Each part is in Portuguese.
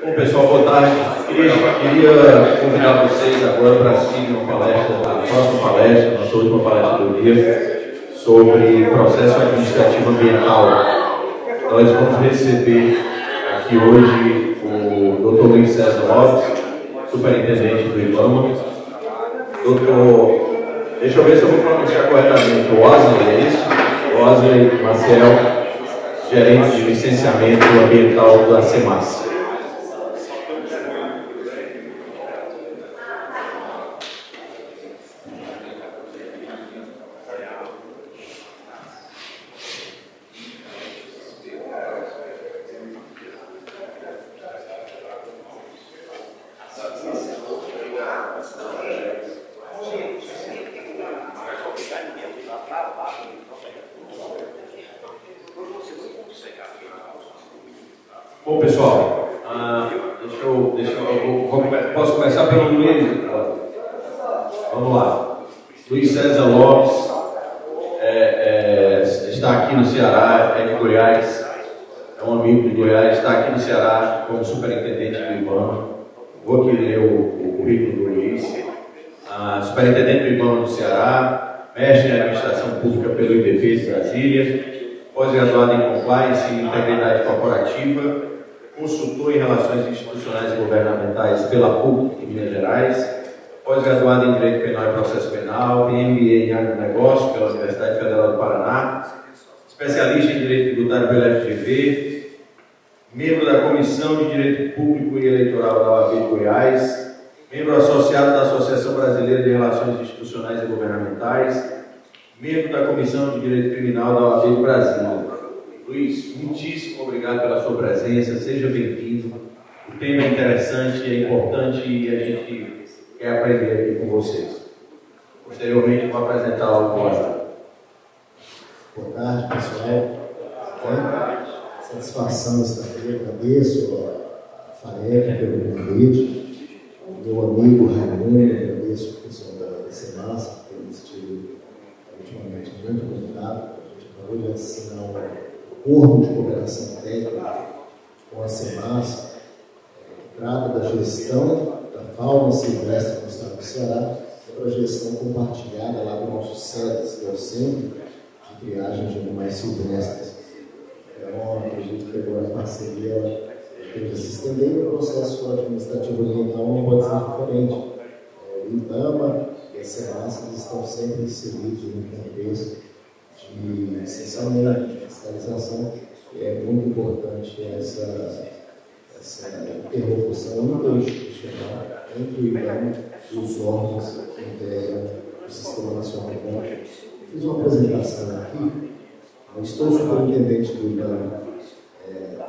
Bom, pessoal, boa tarde. Queria convidar vocês agora para assistir uma palestra, a próxima palestra, nossa última palestra do dia, sobre processo administrativo ambiental. Nós vamos receber aqui hoje o Dr. Luiz César Lopes, superintendente do IBAMA. Deixa eu ver se eu vou pronunciar corretamente. O Osley, é isso? O Osley Maciel, gerente de licenciamento ambiental da CEMAS. Bom, pessoal, posso começar pelo Luiz? Vamos lá. Luiz César Lopes está aqui no Ceará, é de Goiás, é um amigo de Goiás, está aqui no Ceará como superintendente do IBAMA. Vou aqui ler o currículo do Luiz. Superintendente do IBAMA do Ceará, mestre em administração pública pelo IBP de Brasília, pós-graduado em compliance e integridade corporativa, consultor em relações institucionais e governamentais pela PUC de Minas Gerais, pós-graduado em Direito Penal e Processo Penal, MBA em Agronegócio pela Universidade Federal do Paraná, especialista em Direito Tributário pela FGV, membro da Comissão de Direito Público e Eleitoral da OAB de Goiás, membro associado da Associação Brasileira de Relações Institucionais e Governamentais, membro da Comissão de Direito Criminal da OAB de Brasília. Luiz, muitíssimo obrigado pela sua presença, seja bem-vindo. O tema é interessante, é importante e a gente quer aprender aqui com vocês. Posteriormente, vou apresentar o Costa. Boa tarde, pessoal. Satisfação estar aqui, agradeço a FAEP pelo convite, meu amigo Raimundo, agradeço o pessoal da CEMAS, que tem tido ultimamente muito convidado. A gente acabou de assinar um acordo de cooperação técnica com a CEMAS, que trata da gestão da fauna silvestre no estado do Ceará, para a gestão compartilhada lá do nosso SEDES, que é o Centro de Triagem de Animais Silvestres. Então, acredito que agora a parceria esteja se estendendo, o processo administrativo ambiental não pode ser diferente. O IBAMA e a CEMAS estão sempre inseridos no contexto de licenciamento, de fiscalização, e é muito importante essa interlocução interinstitucional entre o IBAMA e os órgãos que integram o Sistema Nacional de Contas. Fiz uma apresentação aqui. Eu estou superintendente do IBAMA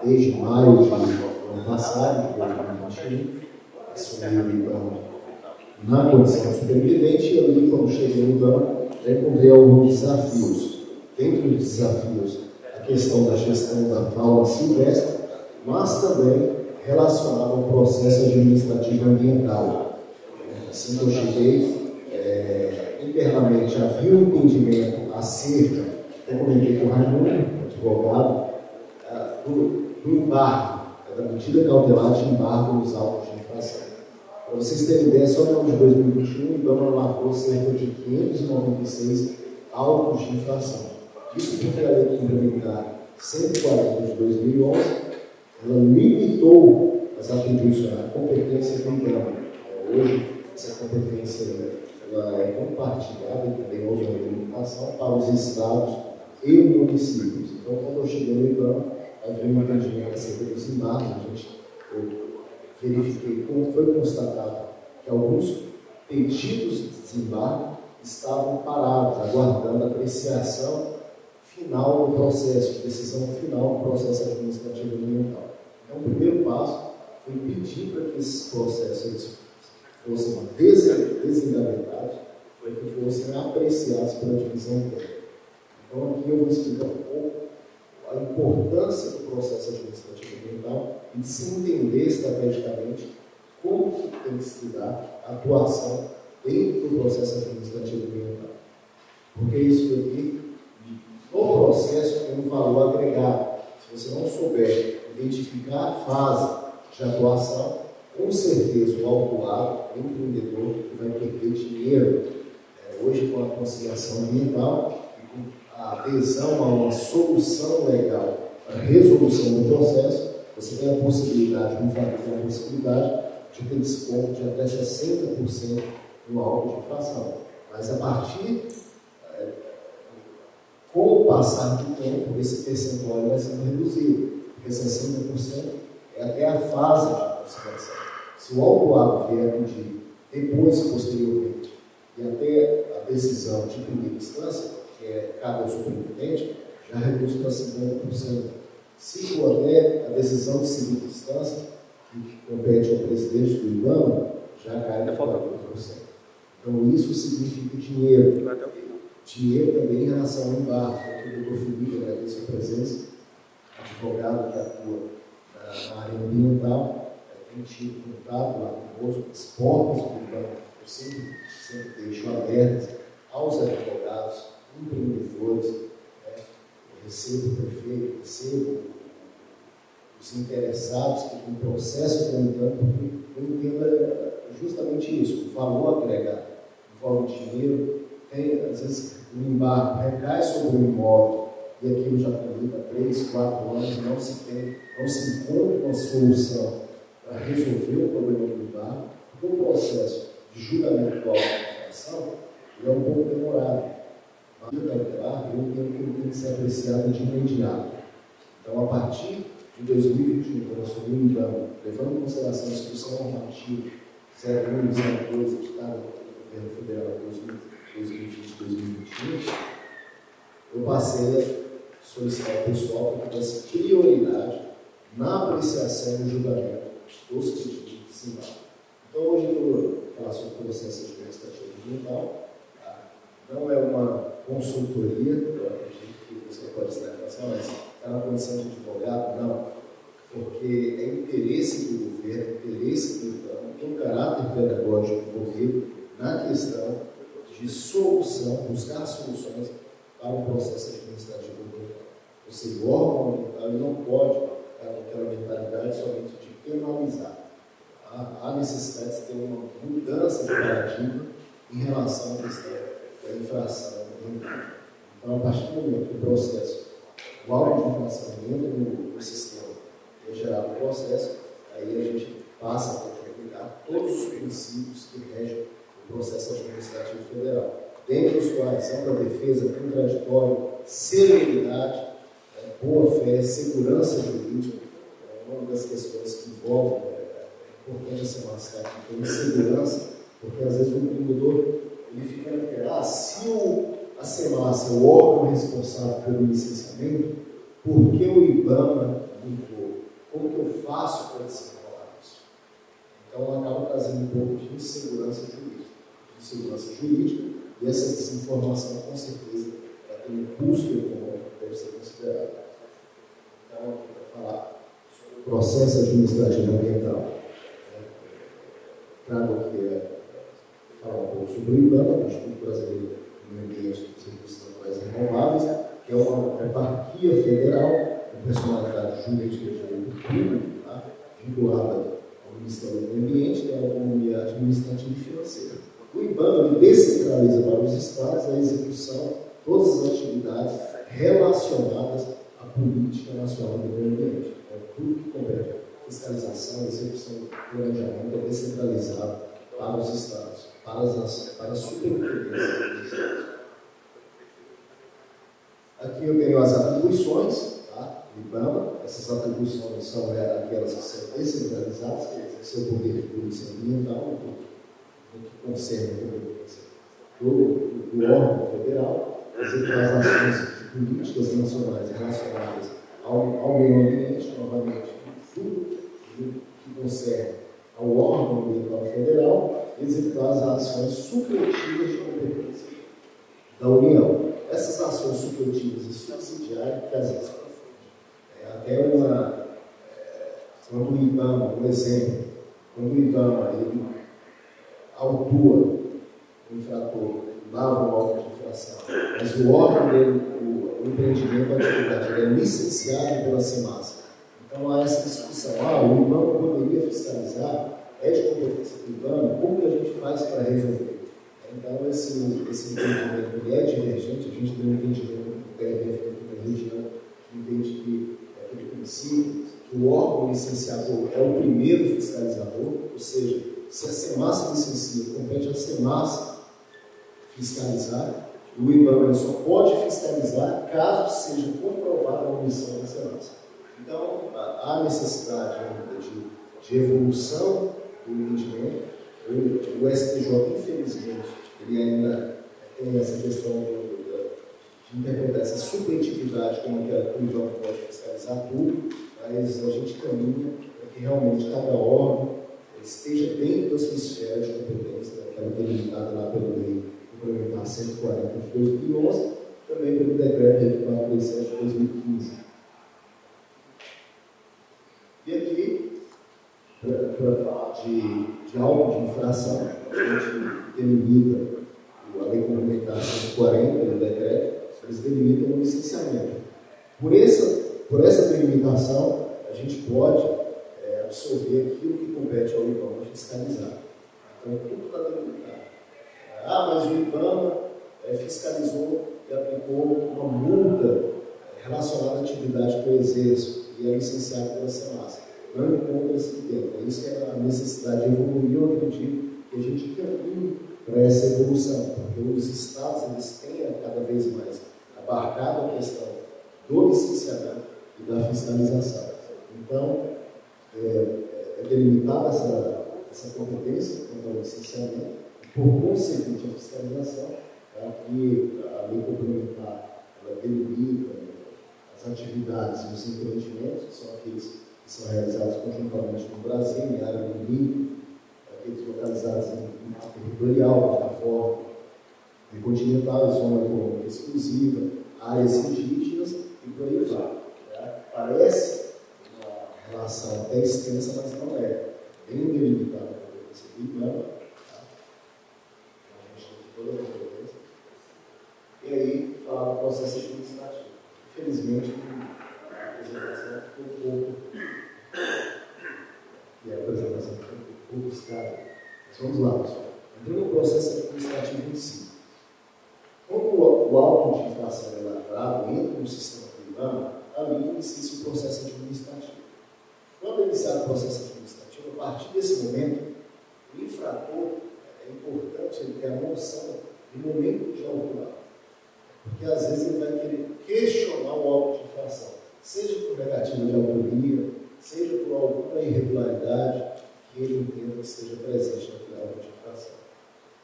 desde maio do ano passado, de 2021. Assumi o IBAMA na condição de superintendente e ali, quando cheguei no IBAMA, encontrei alguns desafios. Dentre os desafios, a questão da gestão da fauna silvestre, mas também relacionado ao processo administrativo ambiental. Assim que eu cheguei, internamente havia um entendimento acerca, eu comentei com o Raimundo, advogado, do embargo, da medida cautelar de embargo nos autos de infração. Para vocês terem ideia, só no ano de 2021, o IBAMA marcou cerca de 596 autos de infração. Isso porque a lei complementar 140 de 2011, ela limitou as atribuições, a competência do IBAMA. Hoje, essa competência ela é compartilhada, também houve uma limitação para os estados e municípios. Então, quando eu cheguei no IBAMA, havia um entendimento acerca dos embargos. Eu verifiquei como foi constatado que alguns pedidos de desembargo estavam parados, aguardando a apreciação final do processo, decisão final do processo administrativo ambiental. Então, o primeiro passo foi pedir para que esses processos fossem desengavetados, para que fossem apreciados pela divisão técnica. Então, aqui eu vou explicar um pouco a importância do processo administrativo ambiental e de se entender estrategicamente como que tem que se dar a atuação dentro do processo administrativo ambiental. Porque isso aqui, no processo, tem um valor agregado. Se você não souber identificar a fase de atuação, com certeza o autuado, o empreendedor, que vai perder dinheiro hoje com a conciliação ambiental e com a adesão a uma solução legal para resolução do processo, você tem a possibilidade, o infrator tem a possibilidade de ter desconto de até 60% no auto de infração. Mas a partir, com o passar do tempo, esse percentual vai sendo reduzido, porque 60% é até a fase de conciliação. Se o autuado vier pedir depois, posteriormente, e até a decisão de primeira instância, que cabe ao superintendente, já reduz para 50%. Se for até a decisão de segunda instância, que compete ao presidente do IBAMA, já cai para 40%. Então, isso significa dinheiro. Dinheiro também em relação ao embarque. Aqui o doutor Felipe agradece a presença, advogado que atua na área ambiental, tem tido contato lá conosco, as portas do IBAMA, eu sempre deixo abertas aos advogados, empreendedores, eu recebo o prefeito, recebo os interessados que têm processo tramitando, porque eu entendo justamente isso, o valor agregado, envolve dinheiro, tem, às vezes, o embarque recai sobre o imóvel, e aquilo já tramita 3, 4 anos, não se encontra uma solução para resolver o problema do embarque, porque o processo de julgamento do auto de infração é um pouco demorado. Mas eu entendo que ele tem que ser apreciado de imediato. Então, a partir de 2021, quando assumir o IBAMA, levando em consideração a discussão normativa 01 e 02, editada pelo governo federal 2020-2021, eu passei a solicitar ao pessoal para que desse prioridade na apreciação do julgamento dos pedidos de desembarque. Então, hoje eu vou falar sobre o processo administrativo ambiental. Não é uma consultoria, eu acredito que você pode estar pensando, mas está na condição de advogado? Não. Porque é interesse do governo, interesse do IBAMA, tem um caráter pedagógico envolvido na questão de solução, buscar soluções para o processo administrativo ambiental. Ou seja, o órgão ambiental não pode estar com aquela mentalidade somente de penalizar. Há necessidade de ter uma mudança de paradigma em relação à questão da infração ambiental. Então, a partir do momento que o processo, o auto de infração entra no sistema e é gerado o processo, aí a gente passa a ter que aplicar todos os princípios que regem o processo administrativo federal, dentre os quais ampla defesa, contraditório, celeridade, boa-fé, segurança jurídica, uma das questões que envolvem, é importante essa nossa técnica de segurança, porque às vezes o empreendedor ele fica naquela, se a SEMASA é o órgão responsável pelo licenciamento, por que o IBAMA limpou? Como que eu faço para desenrolar isso? Então, acaba trazendo um pouco de insegurança jurídica, e essa desinformação, com certeza, vai ter um custo econômico que deve ser considerado. Então, para falar sobre o processo administrativo ambiental, trago aqui falar um pouco sobre o IBAMA, o Instituto Brasileiro do Meio Ambiente e dos Recursos Naturais Renováveis, que é uma autarquia federal com personalidade jurídica de direito público, vinculada ao Ministério do Meio Ambiente e à autonomia administrativa e financeira. O IBAMA descentraliza para os estados a execução de todas as atividades relacionadas à política nacional do meio ambiente. Tudo que compete fiscalização, execução do planejamento é descentralizado para os estados, para a superintendência dos estados. Aqui eu tenho as atribuições do IBAMA. Essas atribuições são aquelas que são descentralizadas, que exercem o poder de polícia ambiental, no que concerne a competência do órgão federal, executar as ações de políticas nacionais relacionadas ao meio ambiente, novamente, tudo que concerne ao órgão ambiental federal, executar as ações supletivas de competência da União. Essas ações supletivas e subsidiárias, que às vezes até quando o IBAMA, um exemplo, quando o IBAMA ele autua o infrator, lava o auto de infração, mas o órgão dele, o empreendimento, a atividade, ele é licenciado pela SEMASA. Então há essa discussão, o IBAMA poderia fiscalizar, é de competência do IBAMA, como que a gente faz para resolver? Então esse entendimento é divergente, a gente tem um entendimento do TRF aqui na região, que entende que é aquele princípio, que o órgão licenciador é o primeiro fiscalizador, ou seja, se a SEMASA licencia, compete à SEMASA fiscalizar, o IBAMA só pode fiscalizar caso seja comprovada a omissão da SEMASA. Então, há necessidade de evolução do entendimento. O STJ, infelizmente, ele ainda tem essa questão de interpretar essa subjetividade como que o IBAMA pode fiscalizar tudo, mas a gente caminha para que realmente cada órgão esteja dentro da sua esfera de competência, daquela delimitada lá pela lei complementar 140 de 2011, também pelo decreto 437 de 2015. E aqui, para falar de auto de infração, a gente delimita a lei complementar 140 do decreto, eles delimitam o licenciamento. Por essa delimitação, a gente pode absorver aquilo que compete ao IBAMA fiscalizar. Então, tudo está delimitado. Mas o IBAMA fiscalizou e aplicou uma multa relacionada à atividade que eu exerço e é licenciado pela SEMASA. Não encontra esse tempo. É isso que é a necessidade de evoluir. Eu acredito que a gente caminhe para essa evolução, porque os estados eles têm cada vez mais abarcado a questão do licenciamento e da fiscalização. Então, é delimitada essa competência quanto ao licenciamento, e por conseguinte a fiscalização, que a lei complementar ela delimita as atividades e os empreendimentos, que são aqueles que são realizados conjuntamente no Brasil, em área limítrofe, aqueles localizados em mapa territorial, plataforma continental, zona econômica exclusiva, áreas indígenas e por aí vai. Parece uma relação até extensa, mas não é. Bem delimitada pelo conceito, não. A gente tem toda a competência. E aí, falar do processo administrativo. Infelizmente, a apresentação ficou um pouco. E a apresentação ficou um pouco escada. Mas vamos lá, pessoal. Entrando no processo administrativo em si. Quando o auto de infração é lavrado, entra no sistema do IBAMA, ali inicia-se o processo administrativo. Quando é iniciado o processo administrativo, a partir desse momento, o infrator, é importante ele ter a noção do momento de autuar. Porque às vezes ele vai querer questionar o auto de infração, seja por negativa de autoria, seja por alguma irregularidade que ele entenda que esteja presente naquele auto de infração.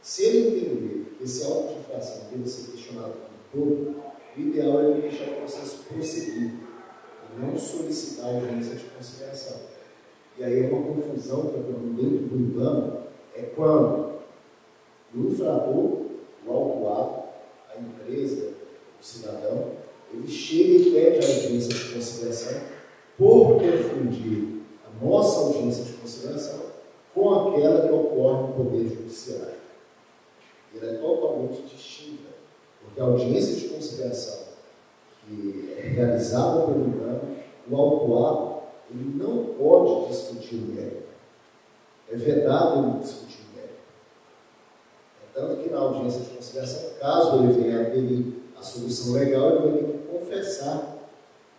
Se ele entender que esse auto de infração deve ser questionado como todo, o ideal é ele deixar o processo prosseguir e não solicitar a urgência de conciliação. E aí é uma confusão que ocorre dentro do IBAMA, é quando o infrator, o autuado, a empresa, o cidadão, ele chega e pede a audiência de conciliação por confundir a nossa audiência de conciliação com aquela que ocorre no Poder Judiciário. Ela é totalmente distinta, porque a audiência de conciliação que é realizada pelo IBAMA, o autuado, ele não pode discutir o mérito. É vedado ele discutir o mérito. Tanto que na audiência de conciliação, caso ele venha aderir à solução legal, ele vai ter que confessar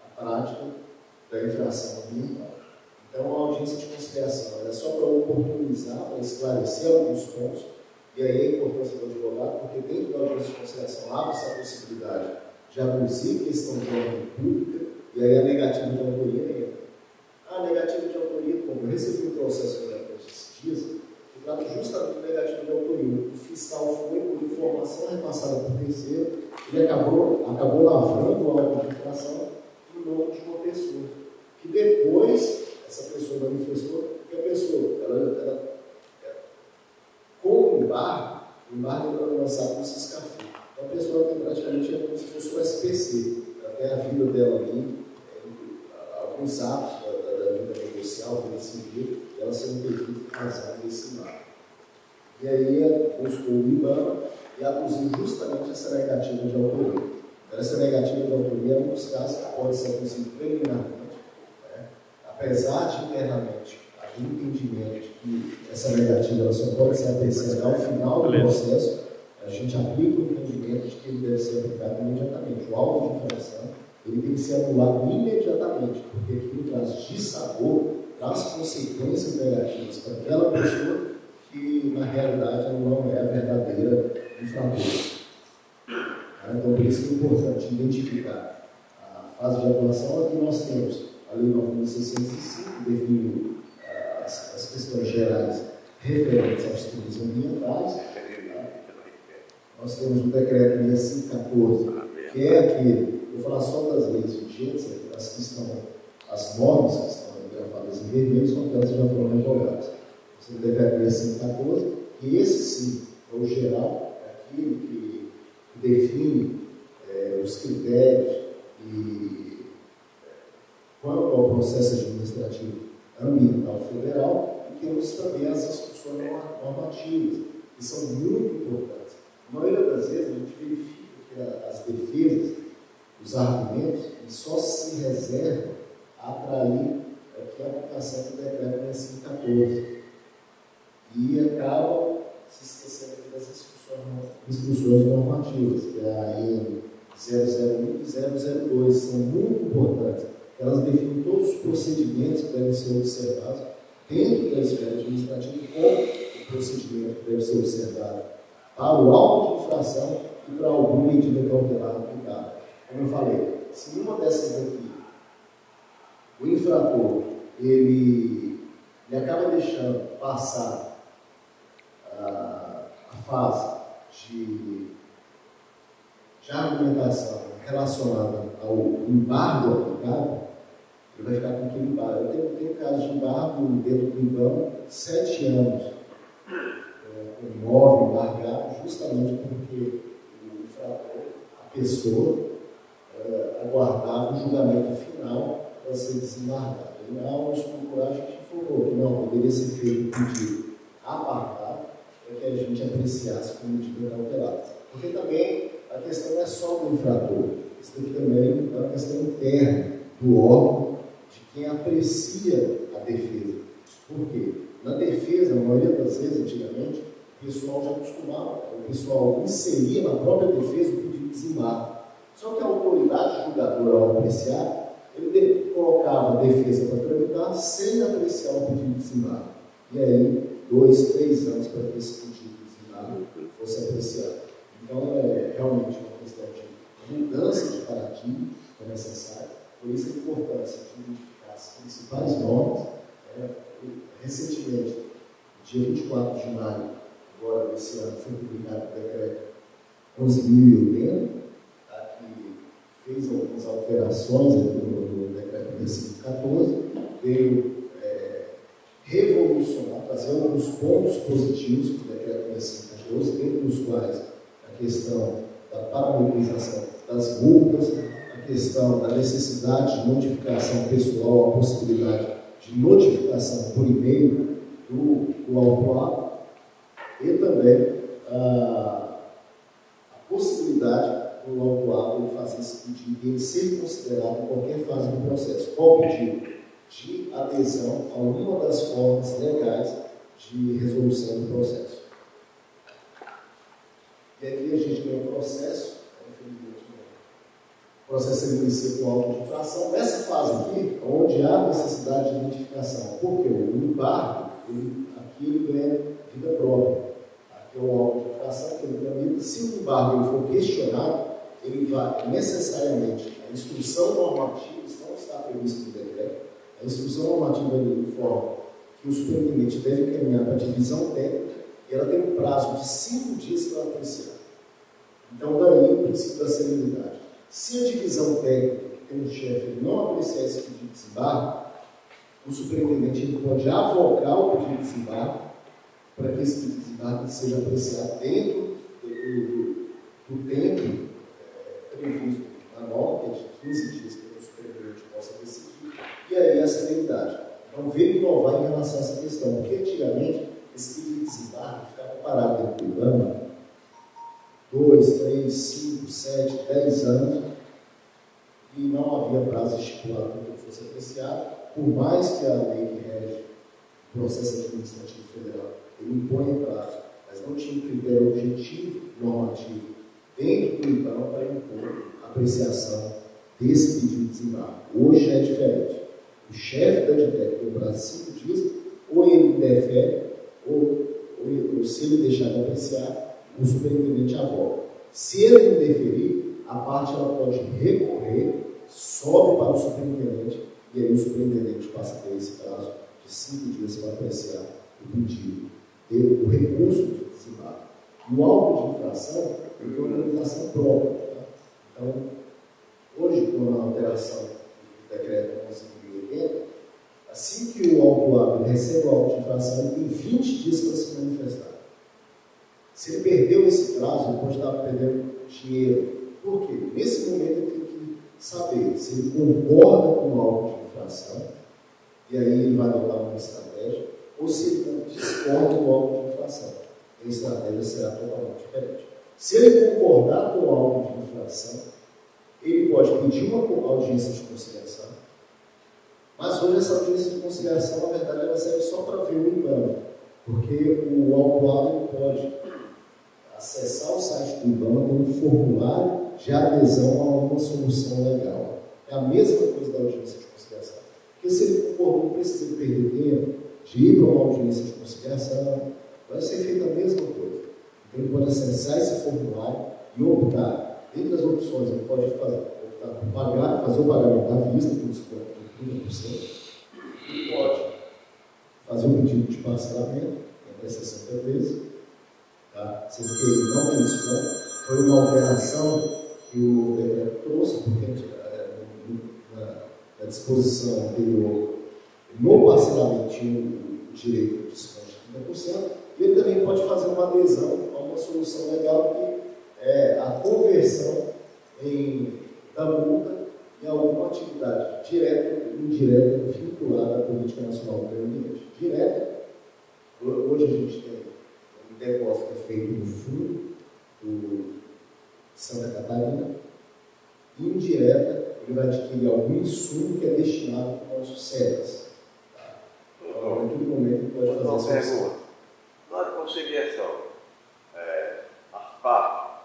a prática da infração ambiental. Então, a audiência de conciliação é só para oportunizar, para esclarecer alguns pontos, e aí a importância do advogado, porque dentro da audiência de conciliação abre-se a possibilidade de abusir questão de ordem pública, e aí a negativa de autoria entra. A negativa de autoria, como eu recebi um processo esses dias, que trata justamente de negativa de autoria. O fiscal foi, por informação repassada por terceiro, ele acabou lavrando o auto de infração em nome de uma pessoa, que depois essa pessoa manifestou que a pessoa, ela com o embargo é lançado no Ciscafi. Então a pessoa tem praticamente como se fosse o SPC. Ela tem a vida dela ali, alguns atos da vida negocial, vida civil, e ela sendo impedida de razão desse embargo. E aí buscou o IBAMA e aduziu justamente essa negativa de autoria. Então, essa negativa de autoria é um dos casos que pode ser aduzido preliminarmente, né, apesar de internamente haver entendimento de que essa negativa ela só pode ser apreciada ao final do processo, a gente aplica o entendimento de que ele deve ser aplicado imediatamente. O auto de infração ele tem que ser anulado imediatamente, porque aquilo traz dissabor, traz consequências negativas para aquela pessoa que, na realidade, ela não é a verdadeira infratora. Então, por isso que é importante identificar a fase de atuação. Aqui nós temos a Lei 9.605, que define as questões gerais referentes aos crimes ambientais. Nós temos o Decreto 6514, que é aquele, vou falar só das leis vigentes, as normas que estão grafadas em vermelho, são aquelas que já foram revogadas. Nós temos o Decreto 6514, que esse sim é o geral, é aquilo que define os critérios e quanto ao processo administrativo ambiental federal, e temos também as instruções normativas, que são muito importantes. Na maioria das vezes, a gente verifica que as defesas, os argumentos, eles só se reservam a atrair aqui a aplicação do Decreto 6514 e acabam se esquecendo das instruções normativas, que é a EN 001 e 002, são muito importantes. Elas definem todos os procedimentos que devem ser observados dentro da esfera administrativa e como o procedimento deve ser observado para o auto de infração e para alguma medida cautelar aplicada. Como eu falei, se uma dessas daqui, o infrator, ele acaba deixando passar a fase de argumentação relacionada ao embargo aplicado, ele vai ficar com aquele embargo. Eu tenho caso de embargo dentro do IBAMA, 7 anos, com imóvel embargado, justamente porque o infrator, a pessoa, aguardava o julgamento final para ser desembargado. E ao nos procurar, a gente informou que não poderia ser feito um pedido apartado para que a gente apreciasse como medida cautelar. Porque também a questão não é só do infrator, isso aqui também é uma questão interna do órgão, de quem aprecia a defesa. Por quê? Na defesa, na maioria das vezes, antigamente, o pessoal já costumava, o pessoal inseria na própria defesa o pedido de desembargo. Só que a autoridade julgadora, ao apreciar, ele colocava a defesa para tramitar sem apreciar o pedido de desembargo. E aí, 2, 3 anos para que esse pedido de desembargo fosse apreciado. Então, é realmente uma questão de mudança de paradigma que é necessária. Por isso a importância de identificar as principais normas. Recentemente, dia 24 de maio, agora desse ano, foi publicado o decreto 11.080, que fez algumas alterações no decreto 6514, veio revolucionar, trazer alguns pontos positivos do decreto 6514, dentre os quais a questão da parametrização das multas, a questão da necessidade de notificação pessoal, a possibilidade de notificação por e-mail do autuado e também a possibilidade do autuado de fazer esse pedido e ele ser considerado em qualquer fase do processo. Qual o pedido? De adesão a uma das formas legais de resolução do processo. E aqui a gente tem um processo, o processo inicia com auto de infração. Nessa fase aqui, onde há necessidade de identificação, porque o embargo, aqui ele ganha vida própria. Aqui é o auto de infração que ele tramita. Se o embargo for questionado, ele vai necessariamente, a instrução normativa, isso não está previsto no decreto, a instrução normativa informa que o superintendente deve encaminhar para a divisão técnica e ela tem um prazo de 5 dias para apreciar. Então, daí o princípio da celeridade. Se a divisão técnica, que tem um chefe, não apreciar esse pedido de desembargo, o superintendente ele pode avocar o pedido de desembargo para que esse pedido de desembargo seja apreciado dentro do tempo previsto na norma, que é de 15 dias para que o superintendente possa decidir, e aí a celeridade. Então, veio inovar em relação a essa questão, porque antigamente esse pedido de desembargo ficava parado dentro do IBAMA 2, 3, 5, 7, 10 anos e não havia prazo estipulado para que fosse apreciado. por mais que a lei que rege o processo administrativo federal ele impõe prazo, mas não tinha um critério objetivo, normativo, dentro do IBAMA para impor a apreciação desse pedido de desembarque. Hoje é diferente. O chefe da DITEC tem um prazo de 5 dias, ou ele defere, ou se ele deixar de apreciar, o superintendente avoga. Se ele não deferir, a parte ela pode recorrer, sobe para o superintendente, e aí o superintendente passa a ter esse prazo de 5 dias para apreciar o pedido, o recurso de desembarque. E o auto de infração, ele tem uma limitação própria. Tá? Então, hoje, com a alteração do decreto 11.080, assim que o autuado recebe o auto de infração, ele tem 20 dias para se manifestar. Se ele perdeu esse prazo, ele pode estar perdendo dinheiro. Por quê? Nesse momento ele tem que saber se ele concorda com o auto de infração, e aí ele vai adotar uma estratégia, ou se ele discorda do auto de infração. A estratégia será totalmente diferente. Se ele concordar com o auto de infração, ele pode pedir uma audiência de conciliação, mas hoje essa audiência de conciliação, na verdade, ela serve só para ver o IBAMA, porque o autuado pode acessar o site do IBAMA com um formulário de adesão a uma solução legal. É a mesma coisa da audiência de conciliação. Porque se ele concordou, não precisa perder tempo de ir para uma audiência de conciliação, vai ser feita a mesma coisa. Então ele pode acessar esse formulário e optar. Entre as opções, ele pode optar por pagar, fazer o pagamento à vista, com desconto de 30%. Ele pode fazer um pedido de parcelamento, até 60 vezes. Tá? Sendo que ele não tem desconto. Foi uma alteração que o decreto trouxe, porque na disposição anterior, no parcelamento tinha o direito de desconto de 30%, e ele também pode fazer uma adesão a uma solução legal que é a conversão da multa em alguma atividade direta ou indireta vinculada à política nacional do meio ambiente. Direta, hoje a gente tem um depósito feito no fundo do Santa Catarina, e indireta, ele vai adquirir algum insumo que é destinado aos SEDAS. Tá? Então, em todo momento, ele pode fazer essa pergunta. Na conciliação, as partes,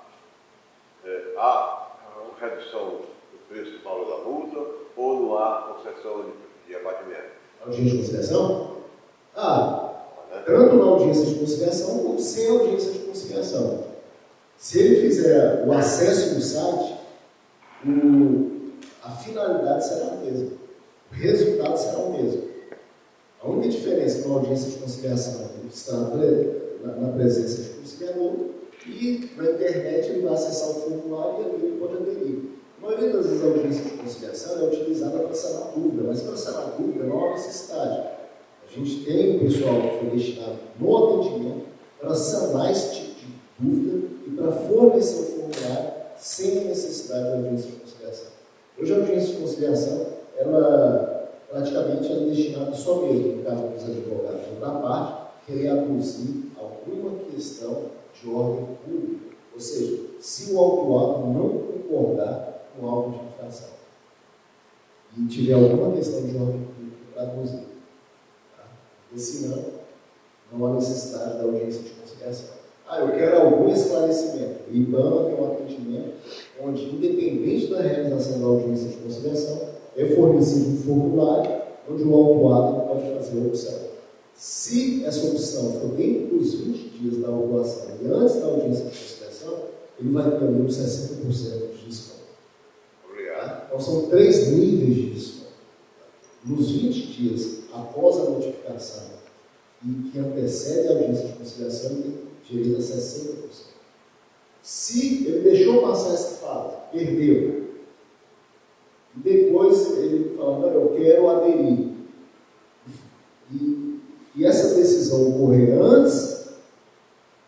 há uma redução do preço do valor da multa ou não há concessão de abatimento? Audiência de conciliação? Tanto na audiência de conciliação como sem audiência de conciliação. Se ele fizer o acesso no site, a finalidade será a mesma. O resultado será o mesmo. A única diferença na audiência de conciliação está na presença de conciliador, e na internet ele vai acessar o formulário e ali ele pode aderir. A maioria das vezes a audiência de conciliação é utilizada para sanar dúvida, mas para sanar dúvida não há necessidade. A gente tem um pessoal que foi destinado no atendimento para sanar esse tipo de dúvida e para fornecer o formulário sem necessidade da audiência de conciliação. Hoje a audiência de conciliação, ela praticamente é destinada só mesmo, no caso dos advogados da parte, querer aduzir alguma questão de ordem pública. Ou seja, se o autuado não concordar com o auto de infração e tiver alguma questão de ordem pública para aduzir, tá? Porque senão não há necessidade da audiência de conciliação. Eu quero algum esclarecimento. O IBAMA tem um atendimento onde, independente da realização da audiência de conciliação, é fornecido um formulário onde o autuado pode fazer a opção. Se essa opção for dentro dos 20 dias da autuação e antes da audiência de conciliação, ele vai ter ali uns 60% de desconto. Obrigado. Então são 3 níveis de desconto. Nos 20 dias após a notificação e que antecede a audiência de conciliação, ele tem direito a 60%. Se ele deixou passar essa fase, perdeu, e depois ele fala, não, eu quero aderir, e essa decisão ocorrer antes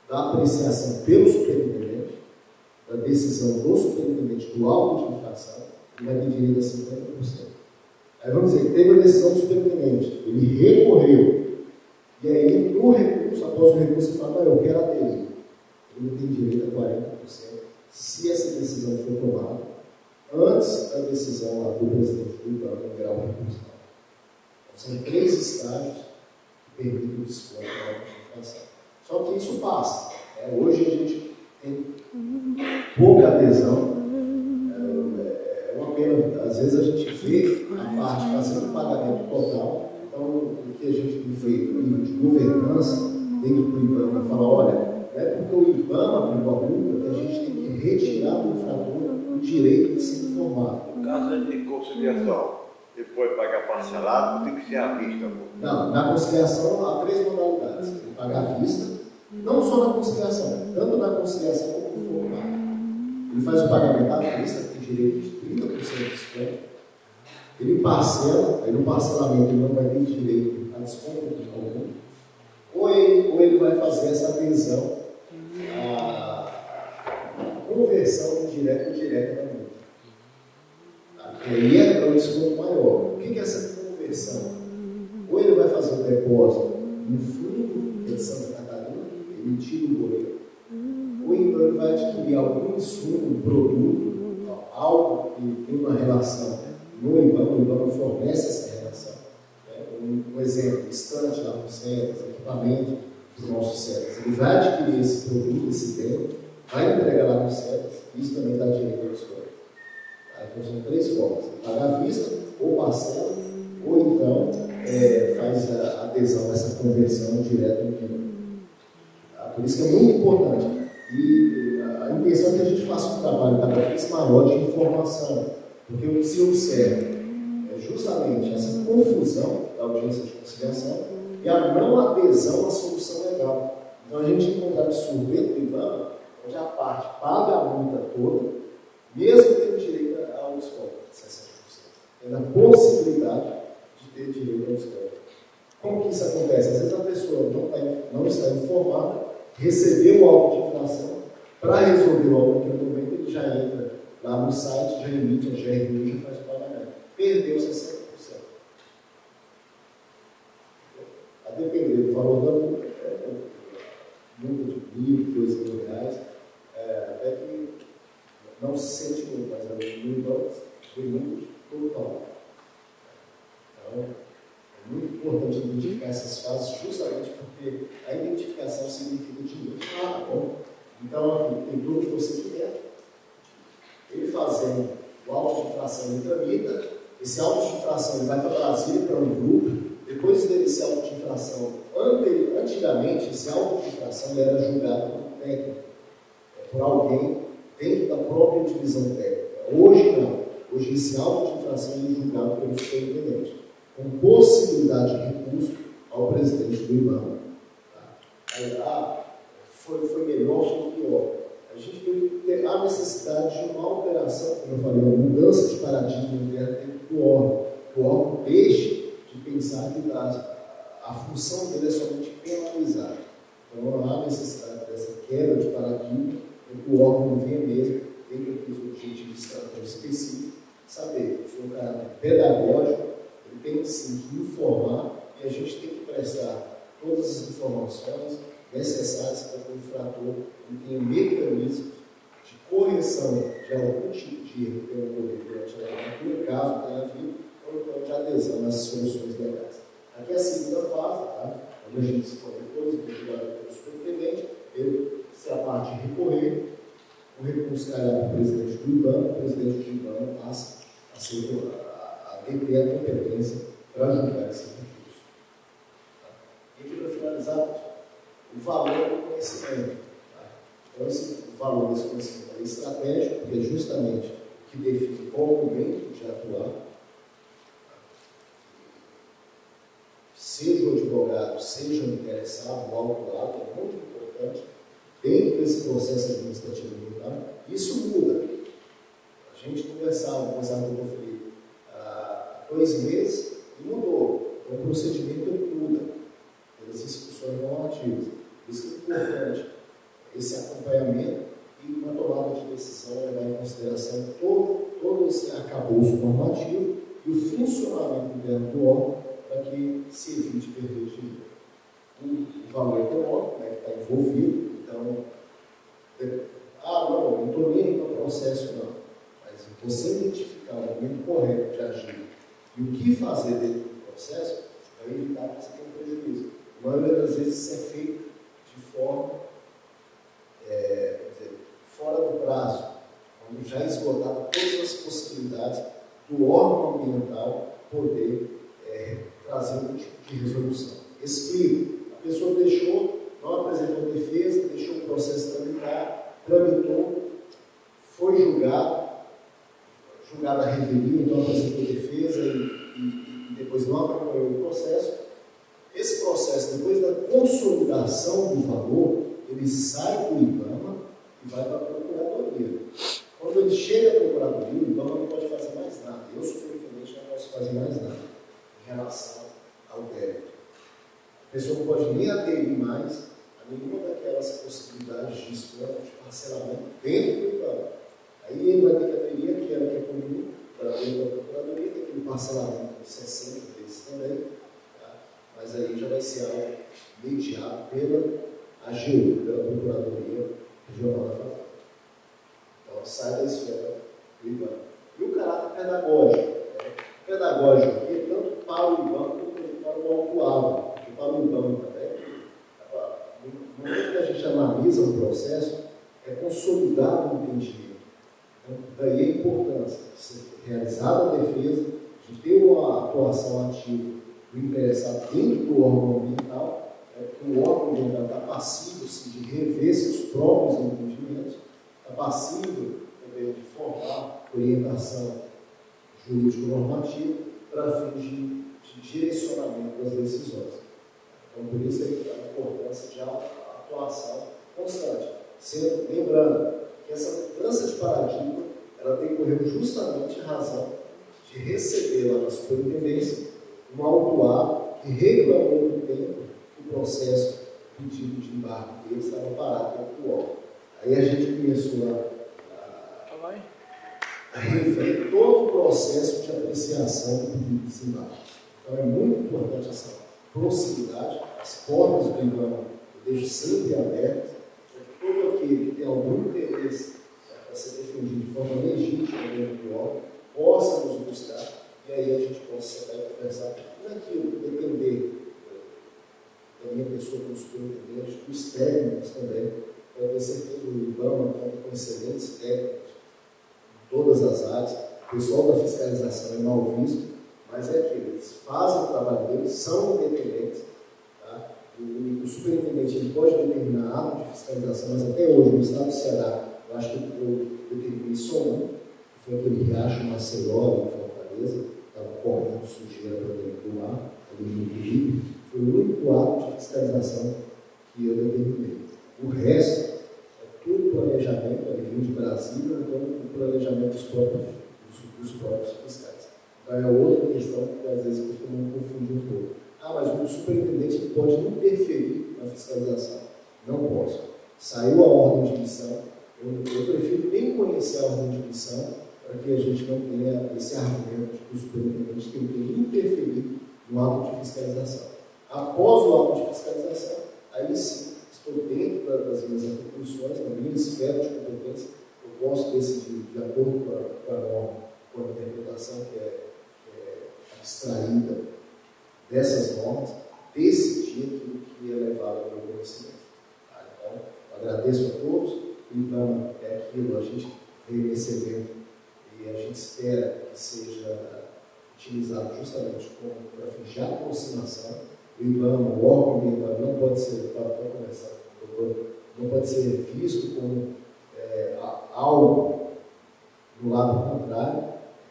da apreciação pelo superintendente, da decisão do superintendente do auto de infração, ele vai ter direito a 50%. Aí vamos dizer, teve a decisão do superintendente, ele recorreu, e aí no recurso, após o recurso, ele fala, não, eu quero aderir. Ele tem direito a 40%, se essa decisão for tomada antes da decisão lá do presidente do IBAMA em grau recursal. São 3 estágios que permitem o desconto da inflação. Só que isso passa. Hoje a gente tem pouca adesão. É uma pena, às vezes a gente vê a parte fazendo pagamento total. Então, o que a gente tem feito no nível de governança, dentro do IBAMA, fala, olha, não é porque o IBAMA aplicou a multa que a gente tem que retirar do infrator o direito de se informar. No caso de conciliação, ele pode pagar parcelado, tem que ser à vista. Não, na conciliação há 3 modalidades. Ele paga à vista, não só na conciliação, tanto na conciliação como no formulário. Ele faz o pagamento à vista, tem direito de 30% de desconto. Ele parcela, aí no parcelamento ele não vai ter direito a desconto algum. Ou ele vai fazer essa adesão à conversão direta ou indireta da multa. E aí é um desconto maior. O que é essa conversão? Ou ele vai fazer o depósito no fundo de Santa Catarina, emitir o boleto, ou então ele vai adquirir algum insumo, produto, algo que tem uma relação no IBAMA, o IBAMA fornece essa relação. Um exemplo, estante lá no CEDES, equipamento do nosso CEDES. Ele vai adquirir esse produto, esse bem, vai entregar lá no CEDES, isso também dá direito ao desconto. Então são 3 formas: pagar à vista, ou parcela, ou então faz a adesão a essa conversão direta no quilômetro. Por isso que é muito importante. E a intenção é que a gente faça um trabalho cada vez maior de informação, porque o que se observa é justamente essa confusão da audiência de conciliação e a não adesão à solução legal. Então a gente encontra absurdo dentro do IBAMA, onde a parte paga a multa toda, mesmo tendo direito ao desconto de 60%. Tendo a possibilidade de ter direito ao desconto. Como que isso acontece? Às vezes a pessoa não está informada, recebeu o auto de infração, para resolver o auto naquele momento, ele já entra lá no site, já emite a GRU e já faz o pagamento. Perdeu 60%. A depender do valor da multa, multa de R$1.000, R$2.000, até que não se sente muito, mas no foi muito total. Então, é muito importante identificar essas fases, justamente porque a identificação significa dinheiro. Tá bom? Então, aqui tem tudo que você quiser. Ele fazendo o auto de infração, ele tramita. Esse auto de infração ele vai para Brasília, para um grupo. Depois desse auto de infração, antigamente, esse auto de infração ele era julgado por técnico, por alguém dentro da própria divisão técnica. Hoje não. Hoje esse auto de infração é julgado pelo superintendente, com possibilidade de recurso ao presidente do IBAMA. Tá? Foi melhor, foi pior. A gente tem a necessidade de uma alteração, como eu falei, uma mudança de paradigma dentro do órgão. Que o órgão deixe de pensar que a função dele é somente penalizar. Então não há necessidade dessa quebra de paradigma, que o órgão venha mesmo, dentro dos objetivos estratégicos específicos, saber que foi um caráter pedagógico, ele tem sim que informar e a gente tem que prestar todas as informações necessárias para que o infrator tenha mecanismos de correção de algum tipo de erro que tenha ocorrido durante a leitura, caso tenha havido, ou então de adesão às soluções legais. Aqui é a segunda fase, tá? Onde a gente se for depois, vigilado pelo superintendente, ele, se a parte recorrer, o recurso cairá para o presidente do IBAMA, o presidente do IBAMA passa a deter a competência para julgar esse recurso. Tá? E aqui para finalizar, o valor do conhecimento. Tá? Então, o valor desse conhecimento é estratégico, porque é justamente o que define qual o momento de atuar. Seja o advogado, seja o interessado, o autuado, é muito importante, dentro desse processo administrativo militar. Isso muda. A gente conversava com o Exato Felipe há 2 meses e mudou. Então, o procedimento muda pelas discussões normativas. Isso é importante, esse acompanhamento e uma tomada de decisão levar em consideração todo esse arcabouço normativo e o funcionamento interno do órgão para que se evite perder dinheiro. O valor econômico, né, que está envolvido, então, não estou nem no processo, não. Mas você identificar o momento correto de agir e o que fazer dentro do processo, vai evitar que você tenha um prejuízo. A maioria das vezes isso é feito de forma fora do prazo, quando já esgotaram todas as possibilidades do órgão ambiental poder trazer um tipo de resolução. Explico. A pessoa deixou, não apresentou defesa, deixou o processo tramitou, foi julgada a revelia, então apresentou defesa e depois não acompanhou o processo. Esse processo, depois da consolidação do valor, ele sai do IBAMA e vai para a Procuradoria. Quando ele chega à Procuradoria, o IBAMA não pode fazer mais nada. Eu, superintendente, não posso fazer mais nada em relação ao débito. A pessoa não pode nem aderir mais a nenhuma daquelas possibilidades de desconto, de parcelamento dentro do IBAMA. Aí ele vai ter que aderir àquela que é comum para dentro da Procuradoria, tem aquele parcelamento de 60 vezes também, tá? Mas aí já vai ser algo mediado pela AGU, pela Procuradoria Regional da Fazenda. Então sai da esfera do IBAMA. E o caráter pedagógico. Pedagógico aqui, tanto para o IBAMA quanto para o autuado. Porque para o IBAMA também, no momento que a gente analisa um processo, é consolidado o entendimento. Então, daí a importância de ser realizada a defesa, de ter uma atuação ativa do interessado dentro do órgão ambiental, que o órgão ambiental está passivo de rever seus próprios entendimentos, está passivo também de formar orientação jurídico-normativa para fins de direcionamento das decisões. Então, por isso a importância de atuação constante. Lembrando que essa mudança de paradigma ela decorreu justamente em razão de receber lá na superintendência um autuado que reclamou no tempo que o processo pedido de embarque dele estava parado dentro do órgão. Aí a gente começou a rever todo o processo de apreciação do pedido de desembarque. Então é muito importante essa proximidade, as portas do IBAMA eu deixo sempre abertas, para que todo aquele que tem algum interesse para ser defendido de forma legítima dentro do órgão possa nos buscar e aí a gente possa sentar e conversar naquilo, depender da minha pessoa como superintendente, dos técnicos também. Eu tenho certeza que o IBAMA conta com excelentes técnicos em todas as áreas. O pessoal da fiscalização é mal visto, mas é aquilo, eles fazem o trabalho deles, são independentes. Tá? O superintendente ele pode determinar ato de fiscalização, mas até hoje, no estado do Ceará, eu acho que eu determinei só um, que foi aquele Riacho Maceió, em Fortaleza, estava correndo sujeira para dentro do mar, ali no Rio. Foi o único ato de fiscalização que eu determinei. O resto é tudo planejamento, ali vem de Brasília, então o planejamento dos próprios fiscais. Então é outra questão que às vezes costumam confundir um pouco. Mas o superintendente ele pode interferir na fiscalização. Não posso. Saiu a ordem de missão, eu prefiro nem conhecer a ordem de missão para que a gente não tenha esse argumento de que o superintendente tem que interferir no ato de fiscalização. Após o ato de fiscalização, aí sim, estou dentro das minhas atribuições, na minha esfera de competência, eu posso decidir, de acordo com a norma, com a interpretação que é abstraída dessas normas, decidir aquilo que é levado ao meu conhecimento. Tá? Então, agradeço a todos, o IBAMA é aquilo, a gente veio nesse evento e a gente espera que seja utilizado justamente para fins de aproximação. O IBAMA, o órgão ambiental, não pode ser, para começar, não pode ser visto como algo do lado contrário,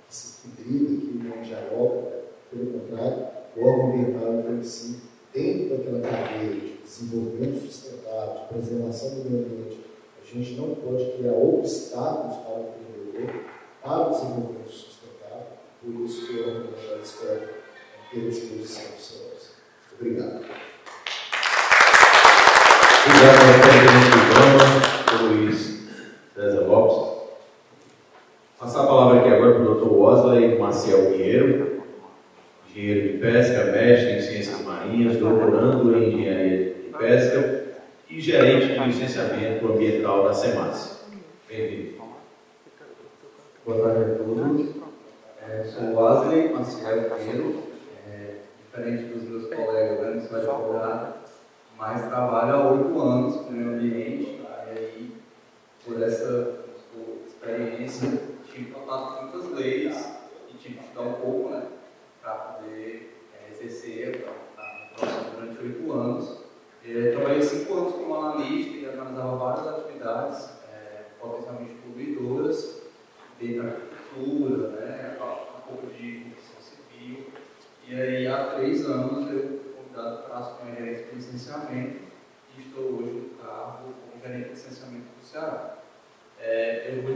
que briga, que não dialoga. Pelo contrário, o órgão ambiental tem que sim, dentro daquela cadeia de desenvolvimento sustentável, de preservação do meio ambiente, a gente não pode criar obstáculos para o empreendedor, para o desenvolvimento sustentável, por isso que o órgão ambiental espera ter disposição dos senhores. Obrigado. Obrigado ao presidente do IBAMA, Luiz César Lopes. Passar a palavra aqui agora para o Dr. Wesley Maciel Pinheiro, engenheiro de pesca, mestre em ciências marinhas, doutorando em engenharia de pesca e gerente de licenciamento ambiental da SEMAS. Bem-vindo. Boa tarde a todos. Sou Wesley Maciel Pinheiro, de diferente dos meus colegas, né, no advogado, mas trabalho há 8 anos com o meio ambiente, e aí, por essa experiência, tive contato com muitas leis e tive que estudar um pouco, né, para poder exercer durante 8 anos. Trabalhei 5 anos como analista e analisava várias atividades potencialmente poluidoras, dentro da agricultura, né, um pouco de construção civil. E aí, há 3 anos, eu fui convidado para assumir a gerência de licenciamento e estou hoje no cargo como gerente de licenciamento do Ceará. Eu vou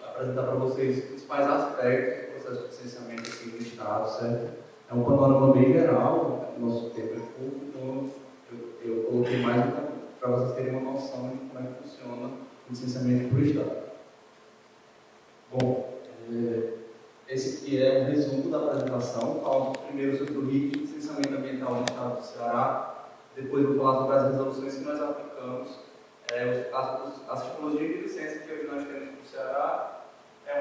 apresentar para vocês os principais aspectos do processo de licenciamento aqui no Estado, certo? É um panorama bem geral, nosso tempo é curto, então eu coloquei mais para vocês terem uma noção de como é que funciona o licenciamento para o Estado. Bom, esse aqui é um resumo da apresentação. Falo primeiro sobre o RIC, licenciamento ambiental no Estado do Ceará, depois vou falar sobre as resoluções que nós aplicamos, as tipologias de licença que hoje nós temos no Ceará,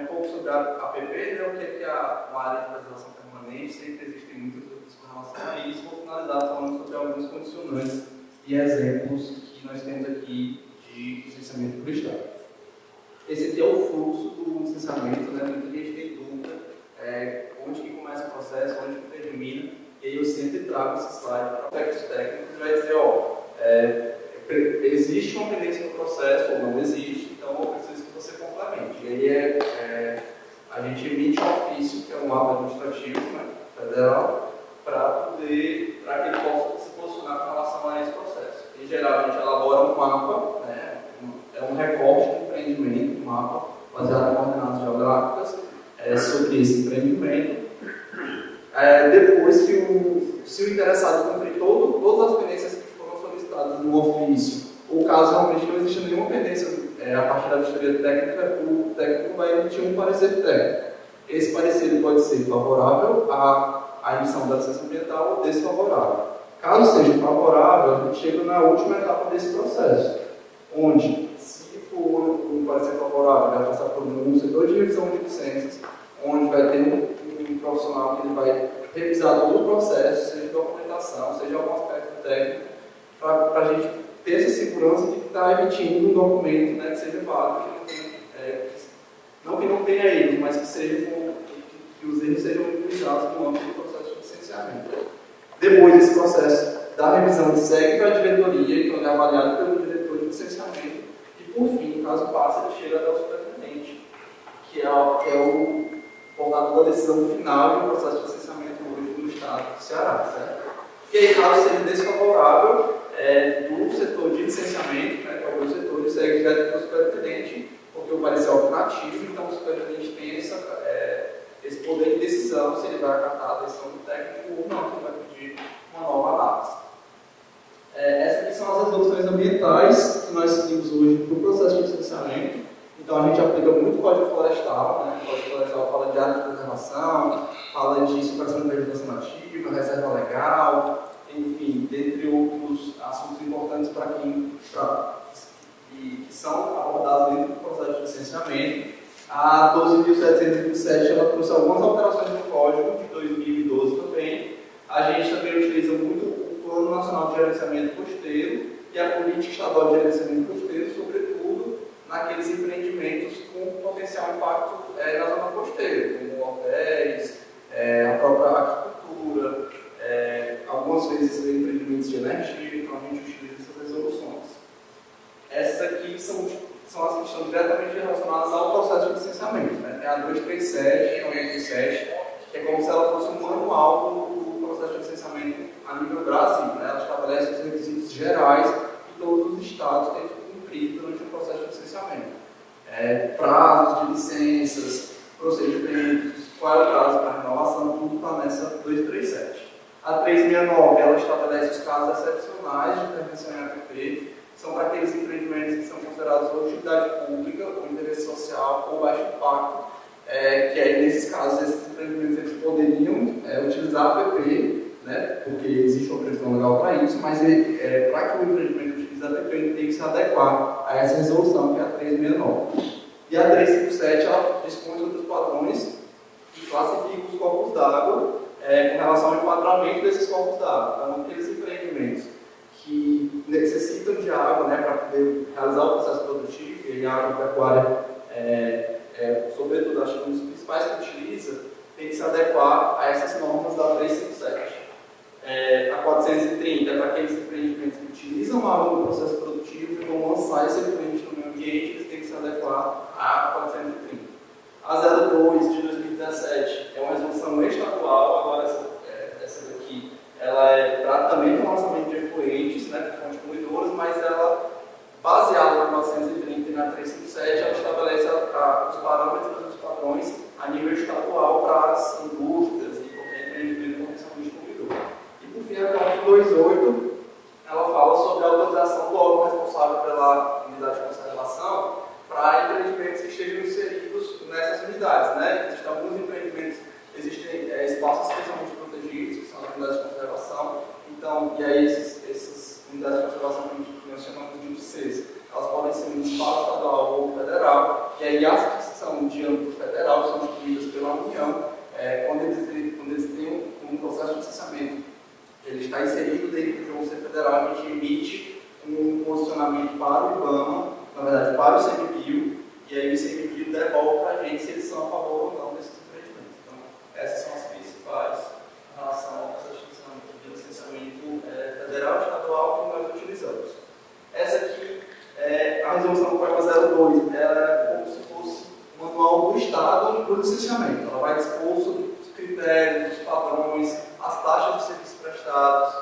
um pouco sobre a APP, né, o que é uma área de preservação permanente, sempre existem muitas dúvidas com relação a isso. Vou finalizar falando sobre alguns condicionantes e exemplos que nós temos aqui de licenciamento para o Estado. Esse aqui é o fluxo do licenciamento, né? Muita gente tem dúvida onde que começa o processo, onde que termina, e aí eu sempre trago esse slide para aspectos técnicos e vai dizer, existe uma pendência no processo ou não existe, então eu preciso que você complemente. E aí a gente emite um ofício, que é um ato administrativo, né, federal, para que ele possa se posicionar com relação a esse processo. Em geral, a gente elabora um mapa, né, um recorte de empreendimento, um mapa baseado em coordenadas geográficas sobre esse empreendimento. Depois que se o interessado cumprir todas as pendências que foram solicitadas no ofício, ou caso realmente não exista nenhuma pendência a partir da vistoria técnica, o técnico vai emitir um parecer técnico. Esse parecer pode ser favorável à emissão da licença ambiental ou desfavorável. Caso seja favorável, a gente chega na última etapa desse processo, onde, se for um parecer favorável, vai passar por um setor de revisão de licenças, onde vai ter um profissional que ele vai revisar todo o processo, seja documentação, seja algum aspecto técnico, para a gente ter essa segurança de que está emitindo um documento, né, que seja válido, que não tenha erros, mas que os erros sejam utilizados no âmbito do processo de licenciamento. Depois desse processo da revisão, ele segue para a diretoria, então ele é avaliado pelo diretor de licenciamento, e por fim, caso passe, ele chega até o superintendente, que é o portador da decisão final do processo de licenciamento hoje no Estado do Ceará, certo? E aí, caso seja desfavorável do setor de licenciamento, né, que é o meu setor, ele segue direto para o superintendente, porque o parecer é alternativo, então o superintendente tem esse poder de decisão, se ele vai acatar a decisão do técnico ou não, que ele vai pedir uma nova análise. Essas aqui são as resoluções ambientais que nós seguimos hoje para o processo de licenciamento. Então a gente aplica muito o Código Florestal, né? O Código Florestal fala de área de preservação, fala de supressão de vegetação nativa, reserva legal, enfim, dentre outros assuntos importantes que são abordados dentro do processo de licenciamento. A 12.727 ela trouxe algumas alterações no Código de 2012 também. A gente também utiliza muito o Plano Nacional de Gerenciamento Costeiro e a Política Estadual de Gerenciamento Costeiro, sobretudo naqueles empreendimentos com potencial impacto na zona costeira, como hotéis, a própria agricultura, algumas vezes empreendimentos de energia, então a gente utiliza essas resoluções. Essas aqui são as que estão diretamente relacionadas ao processo de licenciamento, né? Tem a 237 e a 97, que é como se ela fosse um manual do processo de licenciamento a nível Brasil, né? Ela estabelece os requisitos gerais que todos os estados têm que cumprir durante o processo de licenciamento. Prazos de licenças, procedimentos, qual é o prazo para renovação, tudo está nessa 237. A 369, ela estabelece os casos excepcionais de intervenção em APP, são para aqueles empreendimentos que são considerados ou utilidade pública, ou interesse social, ou baixo impacto, que aí, nesses casos, esses empreendimentos eles poderiam utilizar a APP, né, porque existe uma previsão legal para isso, mas para que o empreendimento utilize a APP, ele tem que se adequar a essa resolução, que é a 369. E a 357, ela dispõe sobre os padrões que classificam os corpos d'água com relação ao enquadramento desses corpos d'água. Então, aqueles empreendimentos que necessitam de água, né, para poder realizar o processo produtivo, e a agropecuária, sobretudo, acho que um dos principais que utiliza, tem que se adequar a essas normas da 357. A 430 é para aqueles empreendimentos que utilizam água no processo produtivo e vão lançar esse efluente no meio ambiente, eles têm que se adequar à 430. A 02 de 2017 é uma resolução estadual, agora essa daqui, ela trata também do lançamento de efluentes, né, de fontes poluidoras, mas ela, baseada na 430 e na 357, ela estabelece os parâmetros e os padrões a nível estadual para as indústrias e qualquer empreendimento potencialmente poluidor. E por fim, a 428, ela fala sobre a autorização do órgão responsável pela unidade de conservação para empreendimentos que estejam inseridos nessas unidades, né? Existem alguns empreendimentos, existem espaços especialmente protegidos, que são as unidades de conservação. Então, e aí essas unidades de conservação que nós chamamos de UCs, elas podem ser municipal, estadual ou federal. E aí as que são de âmbito federal são instituídas pela União, quando eles têm um processo de licenciamento, ele está inserido dentro de um UC federal, a gente emite um posicionamento para o IBAMA, na verdade para o ICMBio, e aí o ICMBio devolve para a gente se eles são a favor ou não desses empreendimentos. Então, essas são as principais em relação ao processo de licenciamento federal, estadual que nós utilizamos. Essa aqui, a resolução do PEPA 02, ela é como se fosse o manual do Estado do licenciamento. Ela vai dispor sobre os critérios, os padrões, as taxas de serviços prestados,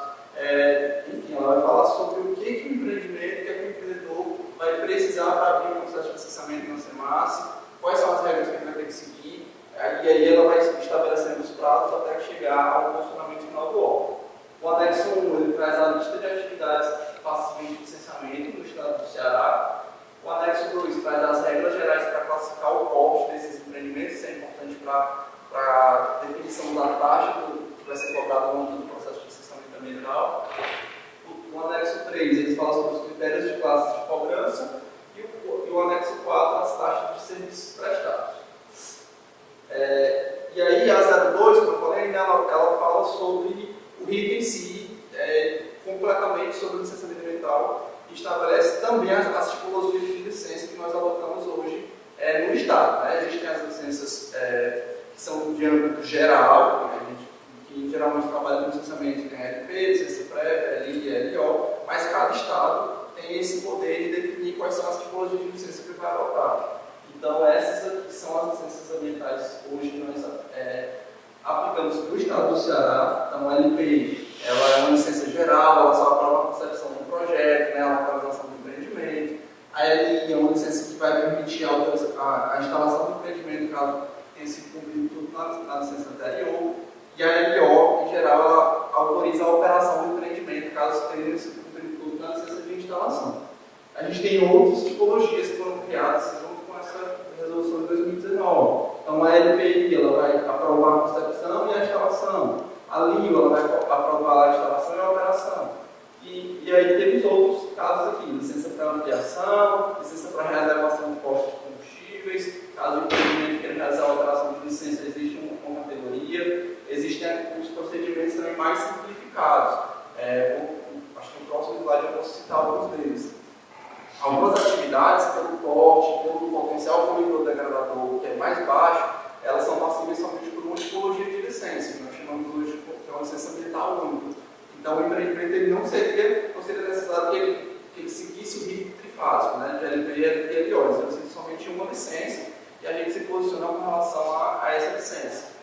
enfim, ela vai falar sobre o que o empreendimento, o empreendedor vai precisar para abrir um processo de licenciamento na SEMASSE, quais são as regras que ele vai ter que seguir, e aí ela vai estabelecendo os prazos até chegar ao funcionamento final do órgão. O anexo 1, ele traz a lista de atividades passíveis de licenciamento no estado do Ceará. O anexo 2 traz as regras gerais para classificar o porte desses empreendimentos, isso é importante para a definição da taxa que vai ser cobrada ao longo do processo de licenciamento ambiental. O anexo 3, eles falam sobre os critérios de classes de cobrança, e o anexo 4, as taxas de serviços prestados. E aí, a 02, como eu falei, né, ela fala sobre o RIT em si, completamente sobre o licenciamento ambiental, e estabelece também as tipologias de licença que nós adotamos hoje no Estado. Né? Existem as licenças que são de âmbito geral, que geralmente trabalha com licenciamento, tem LP, licença prévia, LI, LO, mas cada Estado tem esse poder de definir quais são as tipologias de licença que vai adotar. Então, essas aqui são as licenças ambientais hoje que nós aplicamos no Estado do Ceará. Então, a LPI, ela é uma licença geral, ela só aprova a concepção do projeto, né, a localização do empreendimento. A LI é uma licença que vai permitir a instalação do empreendimento, caso tenha sido cumprido tudo na licença anterior. E a LO, em geral, ela autoriza a operação do empreendimento, caso tenha sido cumprido tudo na licença de instalação. A gente tem outras tipologias que foram criadas junto com essa resolução de 2019. Então, a LPI ela vai aprovar a concepção e a instalação. A LIO ela vai aprovar a instalação e a operação. E aí temos outros casos aqui: licença para ampliação, licença para readequação de postos de combustíveis. Caso o empreendimento queira realizar a operação de licença, existe uma categoria. Existem os procedimentos também mais simplificados. Acho que no próximo slide eu posso citar alguns deles. Algumas atividades, pelo porte, pelo potencial poluidor degradador, que é mais baixo, elas são passíveis somente por uma tipologia de licença, que nós chamamos hoje de uma licença ambiental única. Então, o empreendimento ele não seria necessário que ele seguisse o rito trifásico, né, de LP, LP e LO. Ele precisa somente uma licença e a gente se posiciona com relação a essa licença.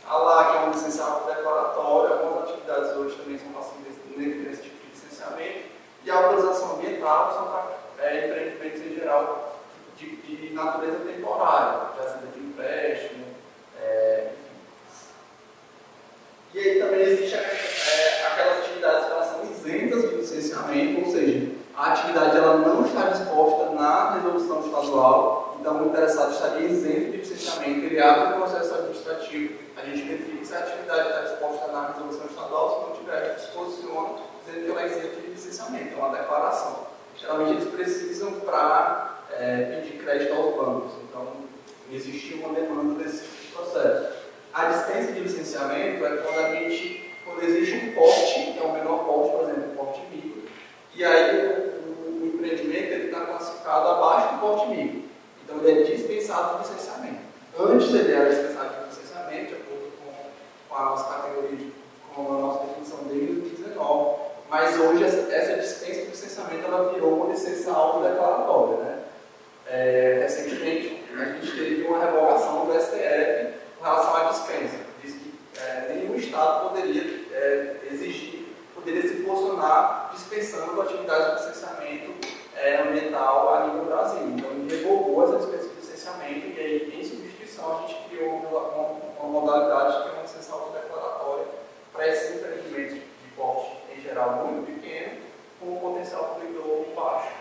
A LA, que é uma licença autodeclaratória, algumas atividades hoje também são passíveis nesse tipo de licenciamento. E a autorização ambiental são para empreendimentos em geral de natureza temporária, de de empréstimo, enfim. E aí também existe aquelas atividades que elas são isentas de licenciamento, ou seja, a atividade ela não está disposta na resolução estadual, então o interessado estaria isento de licenciamento, ele abre o processo administrativo, a gente verifica se a atividade está disposta na resolução estadual, se não tiver, a gente se posiciona dizendo que ela é isenta de licenciamento, é uma declaração. Geralmente eles precisam para pedir crédito aos bancos, então existe uma demanda desse tipo de processo. A dispensa de licenciamento é quando a gente classificado abaixo do porte micro. Então ele é dispensado de licenciamento. Antes ele era dispensado de licenciamento, de acordo com a nossa categoria, com a nossa definição desde 2019. Mas hoje essa dispensa de licenciamento ela virou uma licença autodeclaratória, né? Recentemente a gente teve uma revogação do STF com relação à dispensa. Diz que nenhum Estado poderia poderia se posicionar dispensando atividades de licenciamento ambiental a nível Brasil. Então ele revogou essa dispensa de licenciamento e aí, em substituição, a gente criou uma modalidade que é uma licença autodeclaratória para esses empreendimentos de porte em geral muito pequeno, com um potencial poluidor baixo.